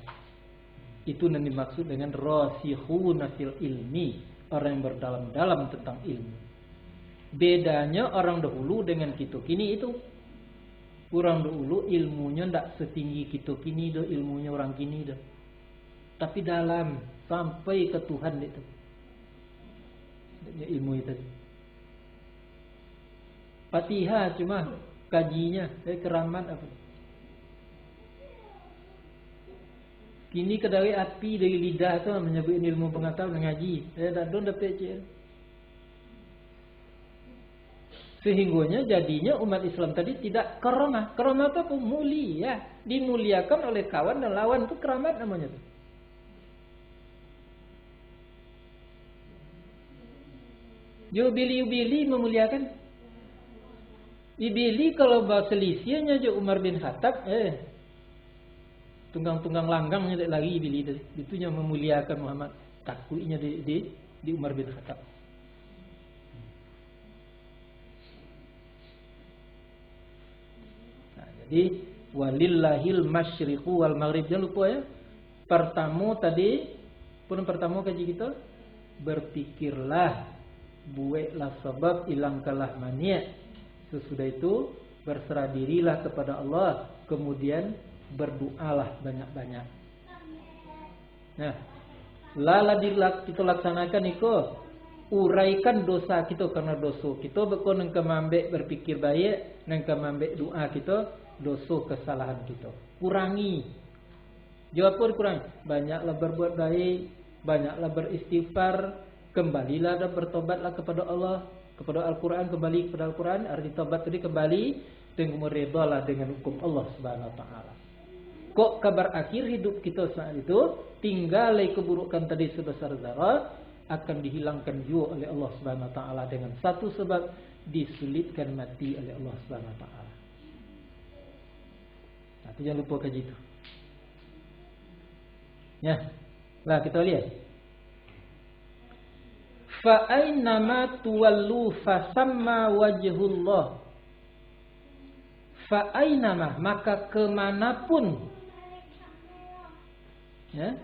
Itu yang dimaksud dengan rasikhuna fil ilmi, orang yang berdalam-dalam tentang ilmu. Bedanya orang dahulu dengan kita kini itu. Orang dahulu ilmunya tidak setinggi kita kini dah, ilmunya orang kini dah. Tapi dalam sampai ke Tuhan itu. Ilmu itu. Fatihah cuma kajinya, keramat apa? Kini kedai api dari lidah tu menyebut ilmu pengetahuan ngaji. Dah don dapat je. Sehingganya jadinya umat Islam tadi tidak karamah. Karamah itu apa? Mulia. Dimuliakan oleh kawan dan lawan, itu keramat namanya tu. Yubili memuliakan. Ibili kalau bahasa selisihnya je Umar bin Khattab, tunggang-tunggang langgangnya lagi ibili tadi. Itu yang memuliakan Muhammad. Takwinya di Umar bin Khattab. Nah, jadi walillahil masyriqu wal maghrib. Jangan lupa ya. Pertama tadi, pun pertama kaji kita, berpikirlah, buatlah sebab, hilangkanlah mania. Sesudah itu berserah dirilah kepada Allah, kemudian berdoalah banyak-banyak. Nah, lala kita laksanakan itu, uraikan dosa kita karena dosa kita berkon nang kemambek berpikir baik, nang kemambek doa kita, dosa kesalahan kita. Kurangi. Jawab pun kurangi. Banyaklah berbuat baik, banyaklah beristighfar, kembalilah dan bertobatlah kepada Allah, kepada Al-Quran, kembali kepada Al-Quran. Arti tobat tadi kembali dengan meredalah dengan hukum Allah Subhanahu wa taala. Kok kabar akhir hidup kita saat itu tinggal keburukan tadi sebesar zarah akan dihilangkan juga oleh Allah Subhanahu wa taala dengan satu sebab, disulitkan mati oleh Allah Subhanahu wa taala. Nah, jangan lupa kaji itu. Ya. Lah kita lihat. Fa aynama tuwallu fasamma wajhullah. Fa aynama, maka kemanapun, ya.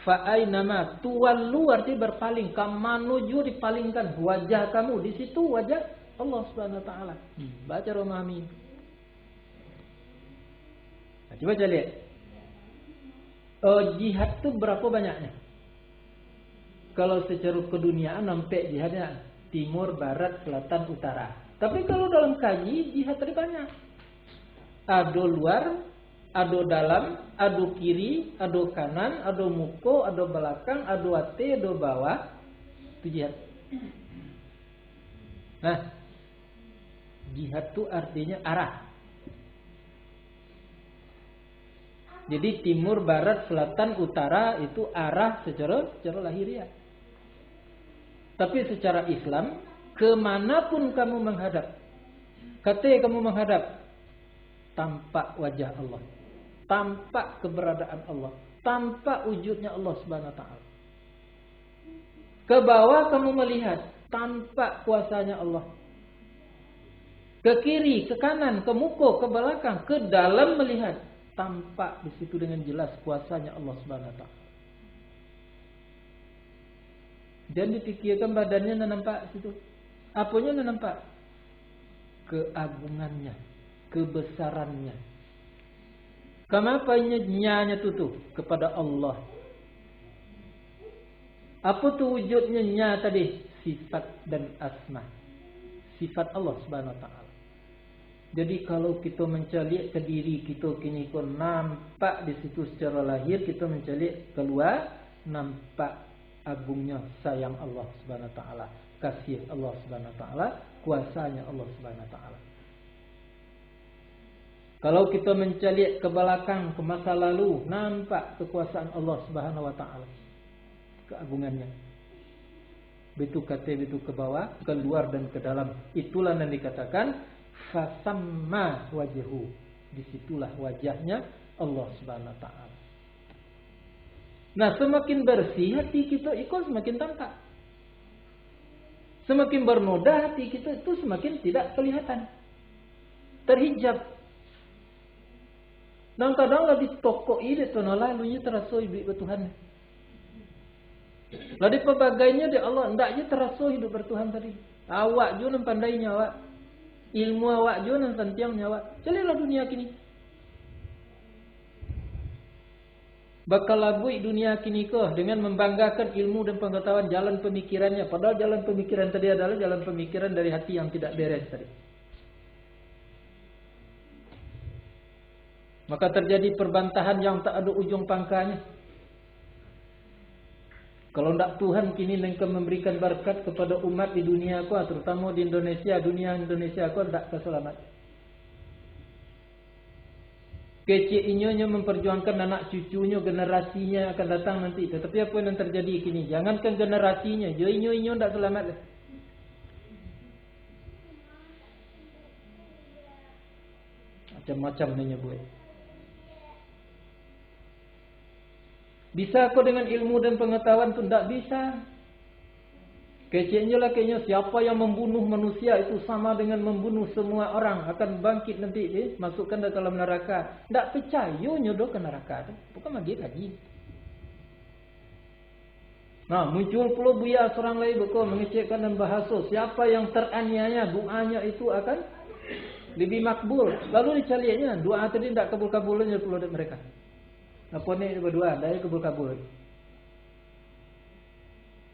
Fa aynama tuwallu arti berpaling, kamanuju dipalingkan wajah kamu, di situ wajah Allah Subhanahu wa taala. Baca Romami. Nah, coba lihat. Jihad itu berapa banyaknya? Kalau secara keduniaan nampak jihadnya timur, barat, selatan, utara. Tapi kalau dalam kaji jihad tadi banyak. Ada luar, ada dalam, ada kiri, ada kanan, ada muko, ada belakang, ada ate, ada bawah. Itu jihad. Nah, jihad itu artinya arah. Jadi timur, barat, selatan, utara itu arah secara lahiriah. Tapi secara Islam, kemanapun kamu menghadap, kata kamu menghadap, tampak wajah Allah, tampak keberadaan Allah, tampak wujudnya Allah Subhanahu wa taala. Ke bawah kamu melihat, tampak kuasanya Allah. Ke kiri, ke kanan, ke muka, ke belakang, ke dalam melihat, tampak di situ dengan jelas kuasanya Allah Subhanahu wa taala. Dan dipikirkan badannya nampak situ. Apanya nampak? Keagungannya, kebesarannya. Kenapanya nyanya tutup kepada Allah? Apa tu wujudnya nya tadi? Sifat dan asma. Sifat Allah Subhanahu wa taala. Jadi kalau kita mencalik ke diri kita kini ko nampak di situ secara lahir, kita mencalik keluar nampak agungnya sayang Allah Subhanahu wa taala, kasih Allah Subhanahu wa taala, kuasanya Allah Subhanahu wa taala. Kalau kita mencalik ke belakang, ke masa lalu, nampak kekuasaan Allah Subhanahu wa taala, keagungannya. Betul kata betul ke bawah, keluar dan ke dalam. Itulah yang dikatakan fasamma wajhu. Disitulah wajahnya Allah Subhanahu wa taala. Nah, semakin bersih hati kita itu semakin tampak. Semakin bernoda hati kita itu semakin tidak kelihatan, terhijab. Dan kadang-kadang di toko ini tahun lalunya terasa hidup bertuhan. Lalu pelbagainya di Allah hendaknya terasa hidup bertuhan tadi. Awak juga pandainya awak, ilmu awak juga santiangnya awak. Celilah dunia kini. Bakal labui dunia kini kau dengan membanggakan ilmu dan pengetahuan jalan pemikirannya. Padahal jalan pemikiran tadi adalah jalan pemikiran dari hati yang tidak beres tadi. Maka terjadi perbantahan yang tak ada ujung pangkalnya. Kalau tidak Tuhan kini engkau memberikan berkat kepada umat di dunia kau, terutama di Indonesia, dunia Indonesia kau tidak keselamat. Keciknya memperjuangkan anak cucunya, generasinya akan datang nanti. Tetapi apa yang terjadi kini? Jangankan generasinya, inyo tidak selamat. Macam-macam dia buat. Bisa kau dengan ilmu dan pengetahuan tu? Tidak bisa. Kecilnya lah kayaknya siapa yang membunuh manusia itu sama dengan membunuh semua orang. Akan bangkit nanti masukkan ke dalam neraka. Tidak percaya nyodoh ke neraka. Bukan lagi. Nah, muncul pula buaya seorang lain bekal mengecekkan dan bahasa. Siapa yang teraniaya, doanya itu akan lebih makbul. Lalu dicaliannya, doa tadi tidak kabul-kabulnya pula dari mereka. Apa ni berdua, dari kabul-kabul.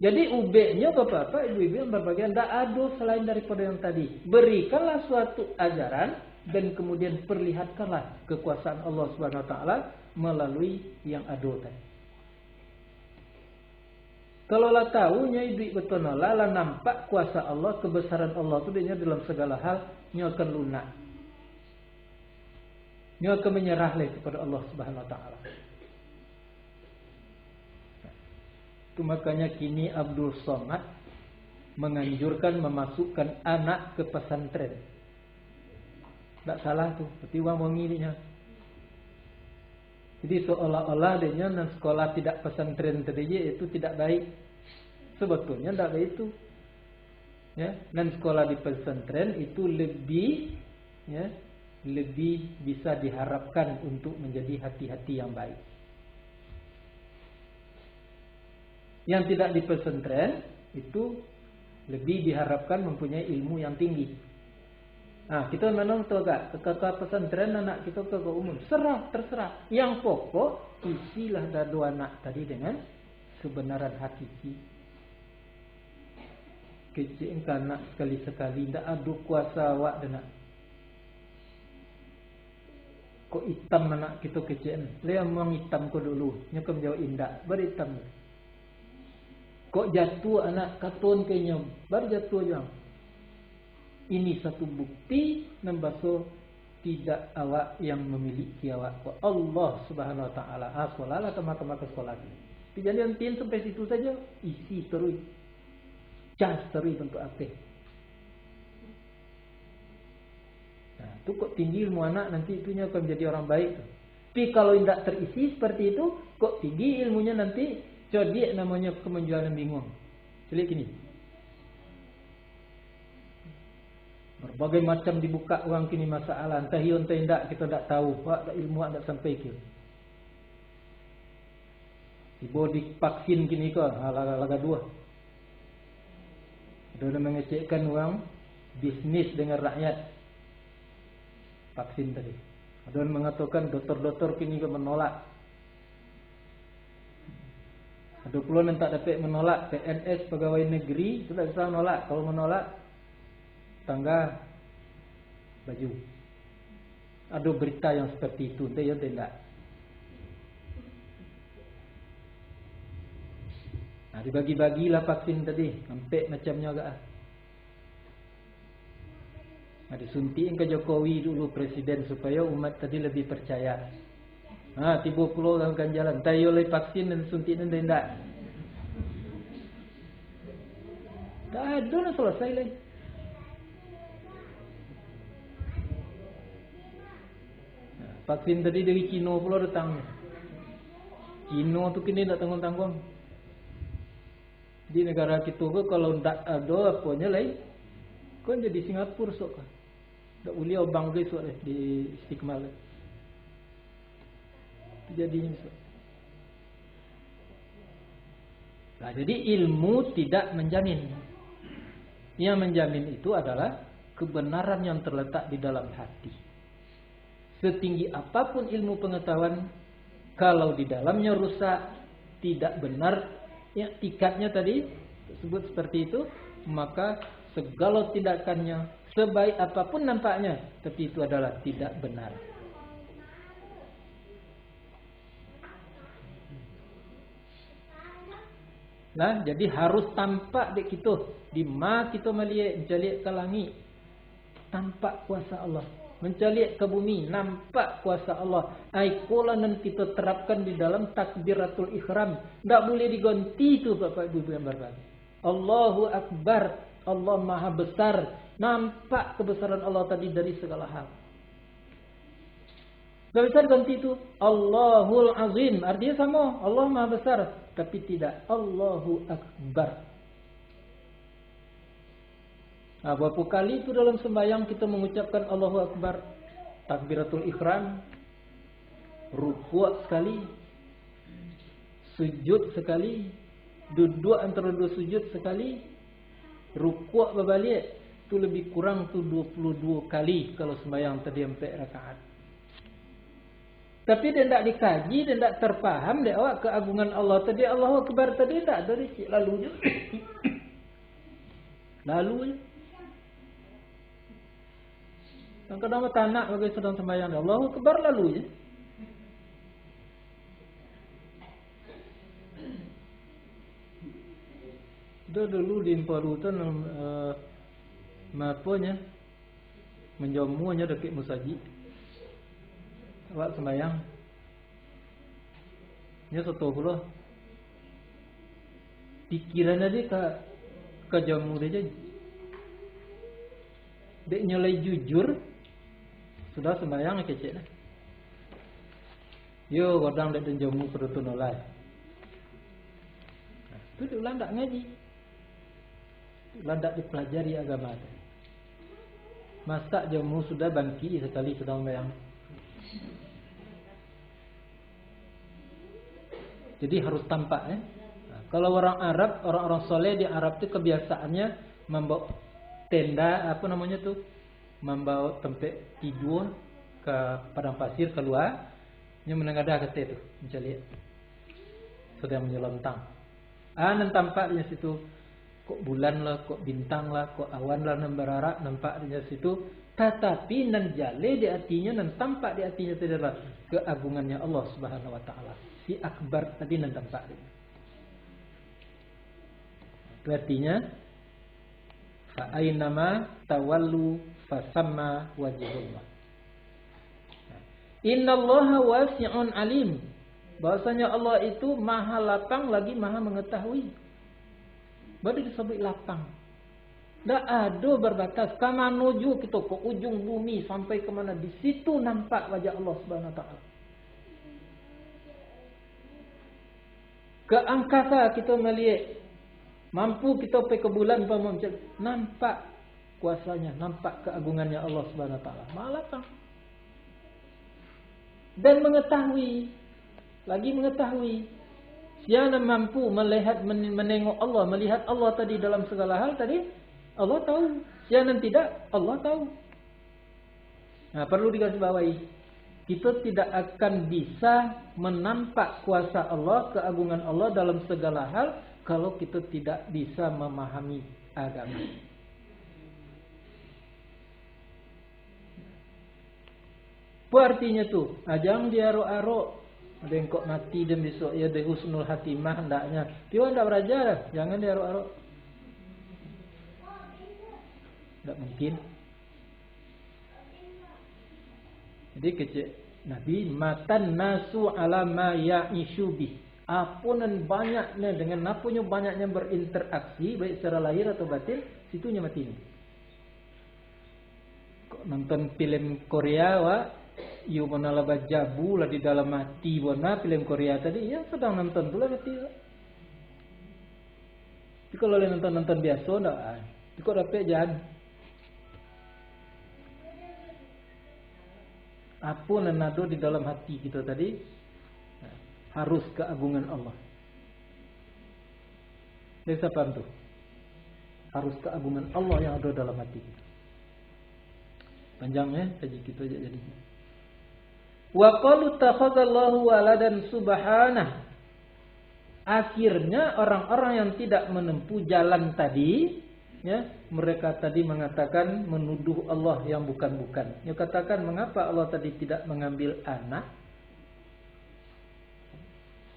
Jadi ubeknya bapak-bapak, ibu-ibu yang berbagian, tidak ada selain daripada yang tadi. Berikanlah suatu ajaran dan kemudian perlihatkanlah kekuasaan Allah Subhanahu wa taala melalui yang ada tadi. Kalau lah tahunya ibu betul lah nampak kuasa Allah, kebesaran Allah itu dia dalam segala hal, nya akan lunak. Nya akan menyerahlah kepada Allah Subhanahu wa taala. Itu makanya kini Abdul Somad menganjurkan memasukkan anak ke pesantren. Tak salah tu, tapi uang mengilinya. Jadi seolah-olah dia nan sekolah tidak pesantren tadi itu tidak baik. Sebetulnya tidak baik itu. Ya, dan sekolah di pesantren itu lebih bisa diharapkan untuk menjadi hati-hati yang baik. Yang tidak di pesantren itu lebih diharapkan mempunyai ilmu yang tinggi. Nah, kita memang tahu tak, ke pesantren anak kita ke umum, terserah. Yang pokok isilah dua anak tadi dengan kebenaran hakiki. Kecil anak sekali-sekali tidak ada kuasa awak dan nak. Kok hitam anak kita kecil? Dia memang hitam ko dulu, nyokap jauh indah, beritam. Kok jatuh anak katon kayaknya, baru jatuh aja. Ini satu bukti nambaso tidak awak yang memiliki awak. Kok Allah Subhanahu wa taala. Sekolahlah ke sekolah. Jadi tin sampai situ saja, isi terus. Cas terus bentuk apa. Nah, itu kok tinggi ilmu anak nanti itunya akan menjadi orang baik. Tapi kalau tidak terisi seperti itu, kok tinggi ilmunya nanti jadi namanya kemenjualan bingung. Jadi gini. Berbagai macam dibuka uang kini masalah. Entah iya entah tidak kita tidak tahu. Wak ilmu tidak sampai ke. Ibu divaksin kini ke laga dua. Dia mengecekkan uang bisnis dengan rakyat. Vaksin tadi. Ada mengatakan doktor-doktor kini ke menolak. Ada pula yang tak dapat menolak. PNS pegawai negeri itu tak bisa menolak. Kalau menolak tangga baju. ada berita yang seperti itu, ya tidak. Nah, dibagi-bagilah vaksin tadi, sampai macamnya agak. Nah, disuntikin ke Jokowi dulu presiden supaya umat tadi lebih percaya. Nah, tiba puluh kan jalan, tayo oleh vaksin dan suntikin tidak. Tak ada nak selesai lagi. Nah, vaksin tadi dari Cina pula datang. Cina tu kini tak tanggung-tanggung. Di negara kita ke kalau tak ada apanya lain, kau jadi Singapura sok kan. Tak boleh Bangladesh sok di Istiqmal. Jadinya sok. Nah, jadi ilmu tidak menjamin. Yang menjamin itu adalah kebenaran yang terletak di dalam hati. Setinggi apapun ilmu pengetahuan, kalau di dalamnya rusak, tidak benar, ya, tikatnya tadi disebut seperti itu, maka segala tindakannya sebaik apapun nampaknya, tapi itu adalah tidak benar. Nah, jadi harus tampak dek kita di ma kita melihat mencaliak ke langit, tampak kuasa Allah. Mencaliak ke bumi, nampak kuasa Allah. Aikolanan kita terapkan di dalam takbiratul ihram. Tak boleh diganti itu Bapak Ibu yang berbahagia. Allahu Akbar, Allah Maha Besar. Nampak kebesaran Allah tadi dari segala hal. Tak bisa diganti itu. Allahul Azim, artinya sama. Allah Maha Besar. Tapi tidak. Allahu Akbar. Nah, berapa kali itu dalam sembahyang kita mengucapkan Allahu Akbar, takbiratul ihram, rukuk sekali, sujud sekali, duduk antara dua sujud sekali, rukuk berbalik, itu lebih kurang tu 22 kali kalau sembahyang tadi 4 rakaat. Tapi dia tidak dikaji, dia tidak terpaham dia awak keagungan Allah tadi, Allahu Akbar tadi tak ada risik, lalu je. Lalu je. Kadang-kadang tak nak bagi sedang sembahyang. Allahu Akbar lalu je. Dia dulu di Imparu tu mapanya menjamunya dekat musajid. Awak sembahyang. Dia satu pula. Pikiran dia ke jamu dia je. Dia nyalai jujur. Sudah sembahyang kecil lah. Yo, kadang dia jamu perutun oleh. Itu dia ulang tak ngaji. Ulang tak dipelajari agama. Masa jamu sudah bangki sekali sedang sembahyang. Jadi harus tampak . Kalau orang Arab, orang-orang soleh di Arab itu kebiasaannya membawa tenda, apa namanya tuh? Membawa tempat tidur ke padang pasir keluar, yang menengadah kata itu, mencari sedang menyelontang. Dan tampak di situ kok bulan lah, kok bintang lah, kok awan lah nan berarak, nampak di situ. Tetapi nan jale di hatinya, nan tampak di hatinya itu adalah keagungannya Allah Subhanahu Wa Taala. Si Akbar tadi nan tampak. Itu artinya fa ainama tawallu fasamma wajhullah. Innallaha wasi'un alim. Bahasanya Allah itu maha lapang lagi maha mengetahui. Baru disebut lapang. Tak ada berbatas. Kama menuju kita ke ujung bumi sampai ke mana, di situ nampak wajah Allah Subhanahu Wa Taala. Ke angkasa kita melihat, mampu kita pergi ke bulan, nampak kuasanya, nampak keagungannya Allah Subhanahu Wa Taala. Maha lapang. Dan mengetahui, lagi mengetahui. Siapa mampu melihat, menengok Allah, melihat Allah tadi dalam segala hal tadi, Allah tahu. Siapa tidak, Allah tahu. Nah, perlu digarisbawahi. Kita tidak akan bisa menampak kuasa Allah, keagungan Allah dalam segala hal kalau kita tidak bisa memahami agama. Apa artinya tuh? Jangan diarok-arok. Ada yang kok mati dan besok ya ada husnul hatimah hendaknya. Dia tidak berajar, jangan diarok-arok. Tidak mungkin. Jadi kecil Nabi matan nasu ala ma ya'ishu bih. Apunan banyaknya dengan apunya banyaknya berinteraksi baik secara lahir atau batin, situnya mati. Kok nonton film Korea you menala bajabu lah di dalam mati bona film Korea tadi ya sedang nonton pula mati. Tapi kalau nonton biasa ndak. Tapi kok dapat jangan. Apa nanado di dalam hati kita tadi harus keagungan Allah. Desa paham tuh. Harus keagungan Allah yang ada dalam hati kita. Panjangnya kaji kita jadi. Wa qalu takhadzallahu waladan subhanah. Akhirnya orang-orang yang tidak menempuh jalan tadi, ya, mereka tadi mengatakan menuduh Allah yang bukan-bukan. Dia katakan mengapa Allah tadi tidak mengambil anak?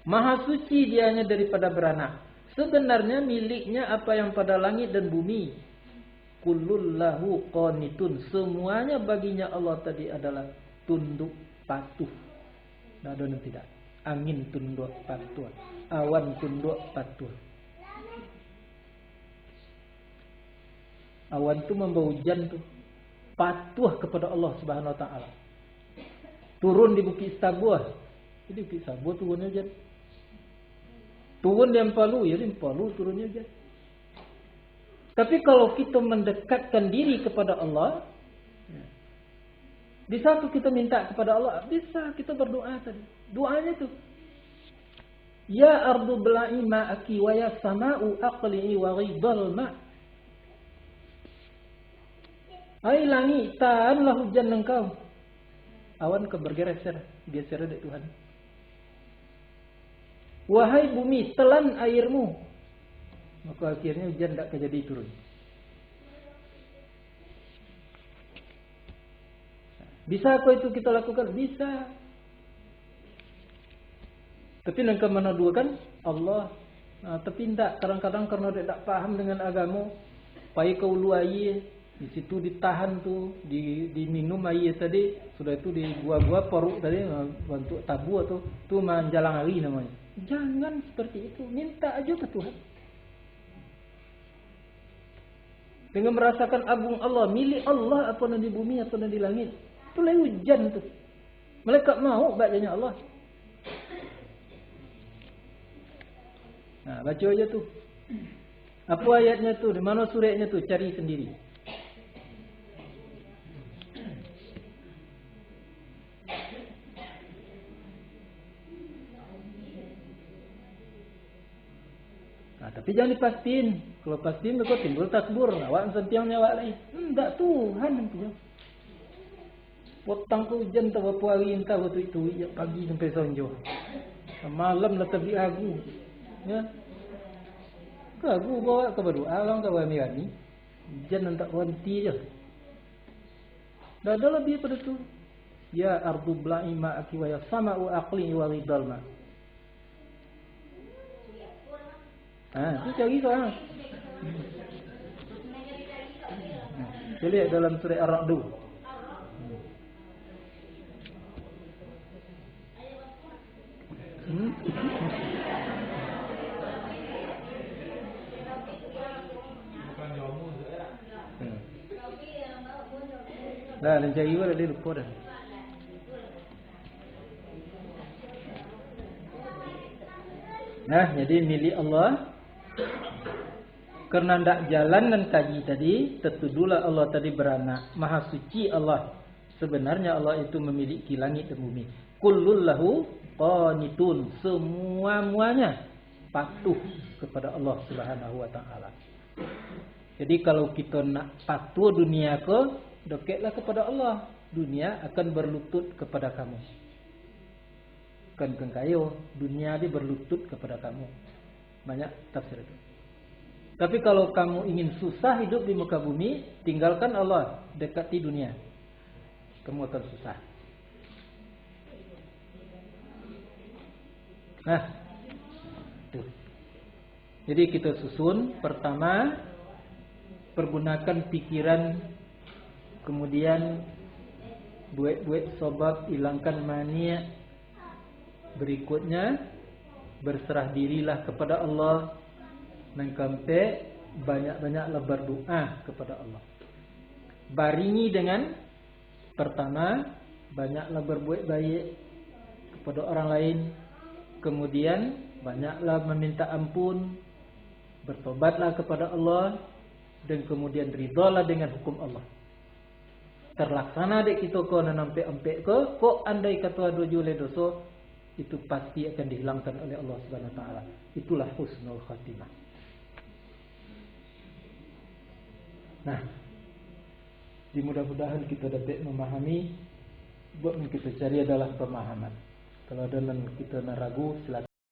Maha suci dianya daripada beranak. Sebenarnya miliknya apa yang pada langit dan bumi. Kullul lahu qanitun. Semuanya baginya Allah tadi adalah tunduk patuh. Tidak ada dan tidak. Angin tunduk patuh. Awan tunduk patuh. Awan itu membawa hujan tuh. Patuh kepada Allah Subhanahu wa taala. Turun di Bukit Sabuah. Jadi Bukit Sabuah turunnya hujan. Turun di Ampalu, ya di Ampalu turunnya hujan. Tapi kalau kita mendekatkan diri kepada Allah, di satu kita minta kepada Allah, bisa kita berdoa tadi. Doanya tuh, ya ardu bla'i ma'aki wa ya sama'u aqli'i wa ghidal ma'. Hai langit, tahanlah hujan engkau. Awan ke bergeser dari Tuhan. Wahai bumi, telan airmu. Maka akhirnya hujan tidak jadi turun. Bisa apa itu kita lakukan? Bisa. Tapi nangka menuduhkan Allah. Tapi tidak. Kadang-kadang karena dia tidak paham dengan agama, pai kau luai di situ ditahan tuh, diminum air tadi, sudah itu di gua-gua peruk tadi bentuk tabu atau tuh menjalang hari namanya. Jangan seperti itu. Minta aja ke Tuhan. Dengan merasakan agung Allah, milik Allah apa yang di bumi apa yang di langit. Itu lagi hujan tuh. Malaikat mau bacanya Allah. Nah, baca aja tuh. Apa ayatnya tuh? Di mana suratnya tuh? Cari sendiri. Nah, tapi jangan dipastiin. Kalau pastiin kok timbul takbur. Awak sentiang nyawa lagi. Enggak Tuhan nanti. Potang ke hujan tak berapa hari entah waktu itu ya, pagi sampai sonjo. Malam dah terbit lagu. Ya. Lagu bawa ke berdoa orang ke Mirani. Hujan tak berhenti je. Dah ada lebih pada tu. Ya ardu bla'i ma'aki wa ya sama'u aqli wa ridal ma'. Tu cari sekarang. Jadi dalam surah Ar-Ra'd. Dah dan cari pula dia lupa dah. Nah, jadi milik Allah. Karena tidak jalan dan kaji tadi, tertuduhlah Allah tadi beranak. Maha suci Allah. Sebenarnya Allah itu memiliki langit dan bumi. Kullul lahu qanitun. Semua-muanya patuh kepada Allah Subhanahu wa taala. Jadi kalau kita nak patuh dunia ke, dekatlah kepada Allah. Dunia akan berlutut kepada kamu. Kan kengkayo, dunia dia berlutut kepada kamu. Banyak tafsir itu. Tapi kalau kamu ingin susah hidup di muka bumi, tinggalkan Allah, dekati dunia. Kamu akan susah. Nah, tuh. Jadi kita susun. Pertama, pergunakan pikiran. Kemudian buat sebab hilangkan mania. Berikutnya, berserah dirilah kepada Allah. Mengkampe banyak-banyaklah berdoa kepada Allah. Baringi dengan pertama, banyaklah berbuat baik kepada orang lain. Kemudian banyaklah meminta ampun, bertobatlah kepada Allah, dan kemudian ridhalah dengan hukum Allah. Terlaksana dek kita ko nampe-ampe ko andai kata dojo le doso, itu pasti akan dihilangkan oleh Allah Subhanahu wa taala. Itulah husnul khatimah. Nah, mudah-mudahan kita dapat memahami. Buat kita cari adalah pemahaman. Kalau ada kita ragu, silakan.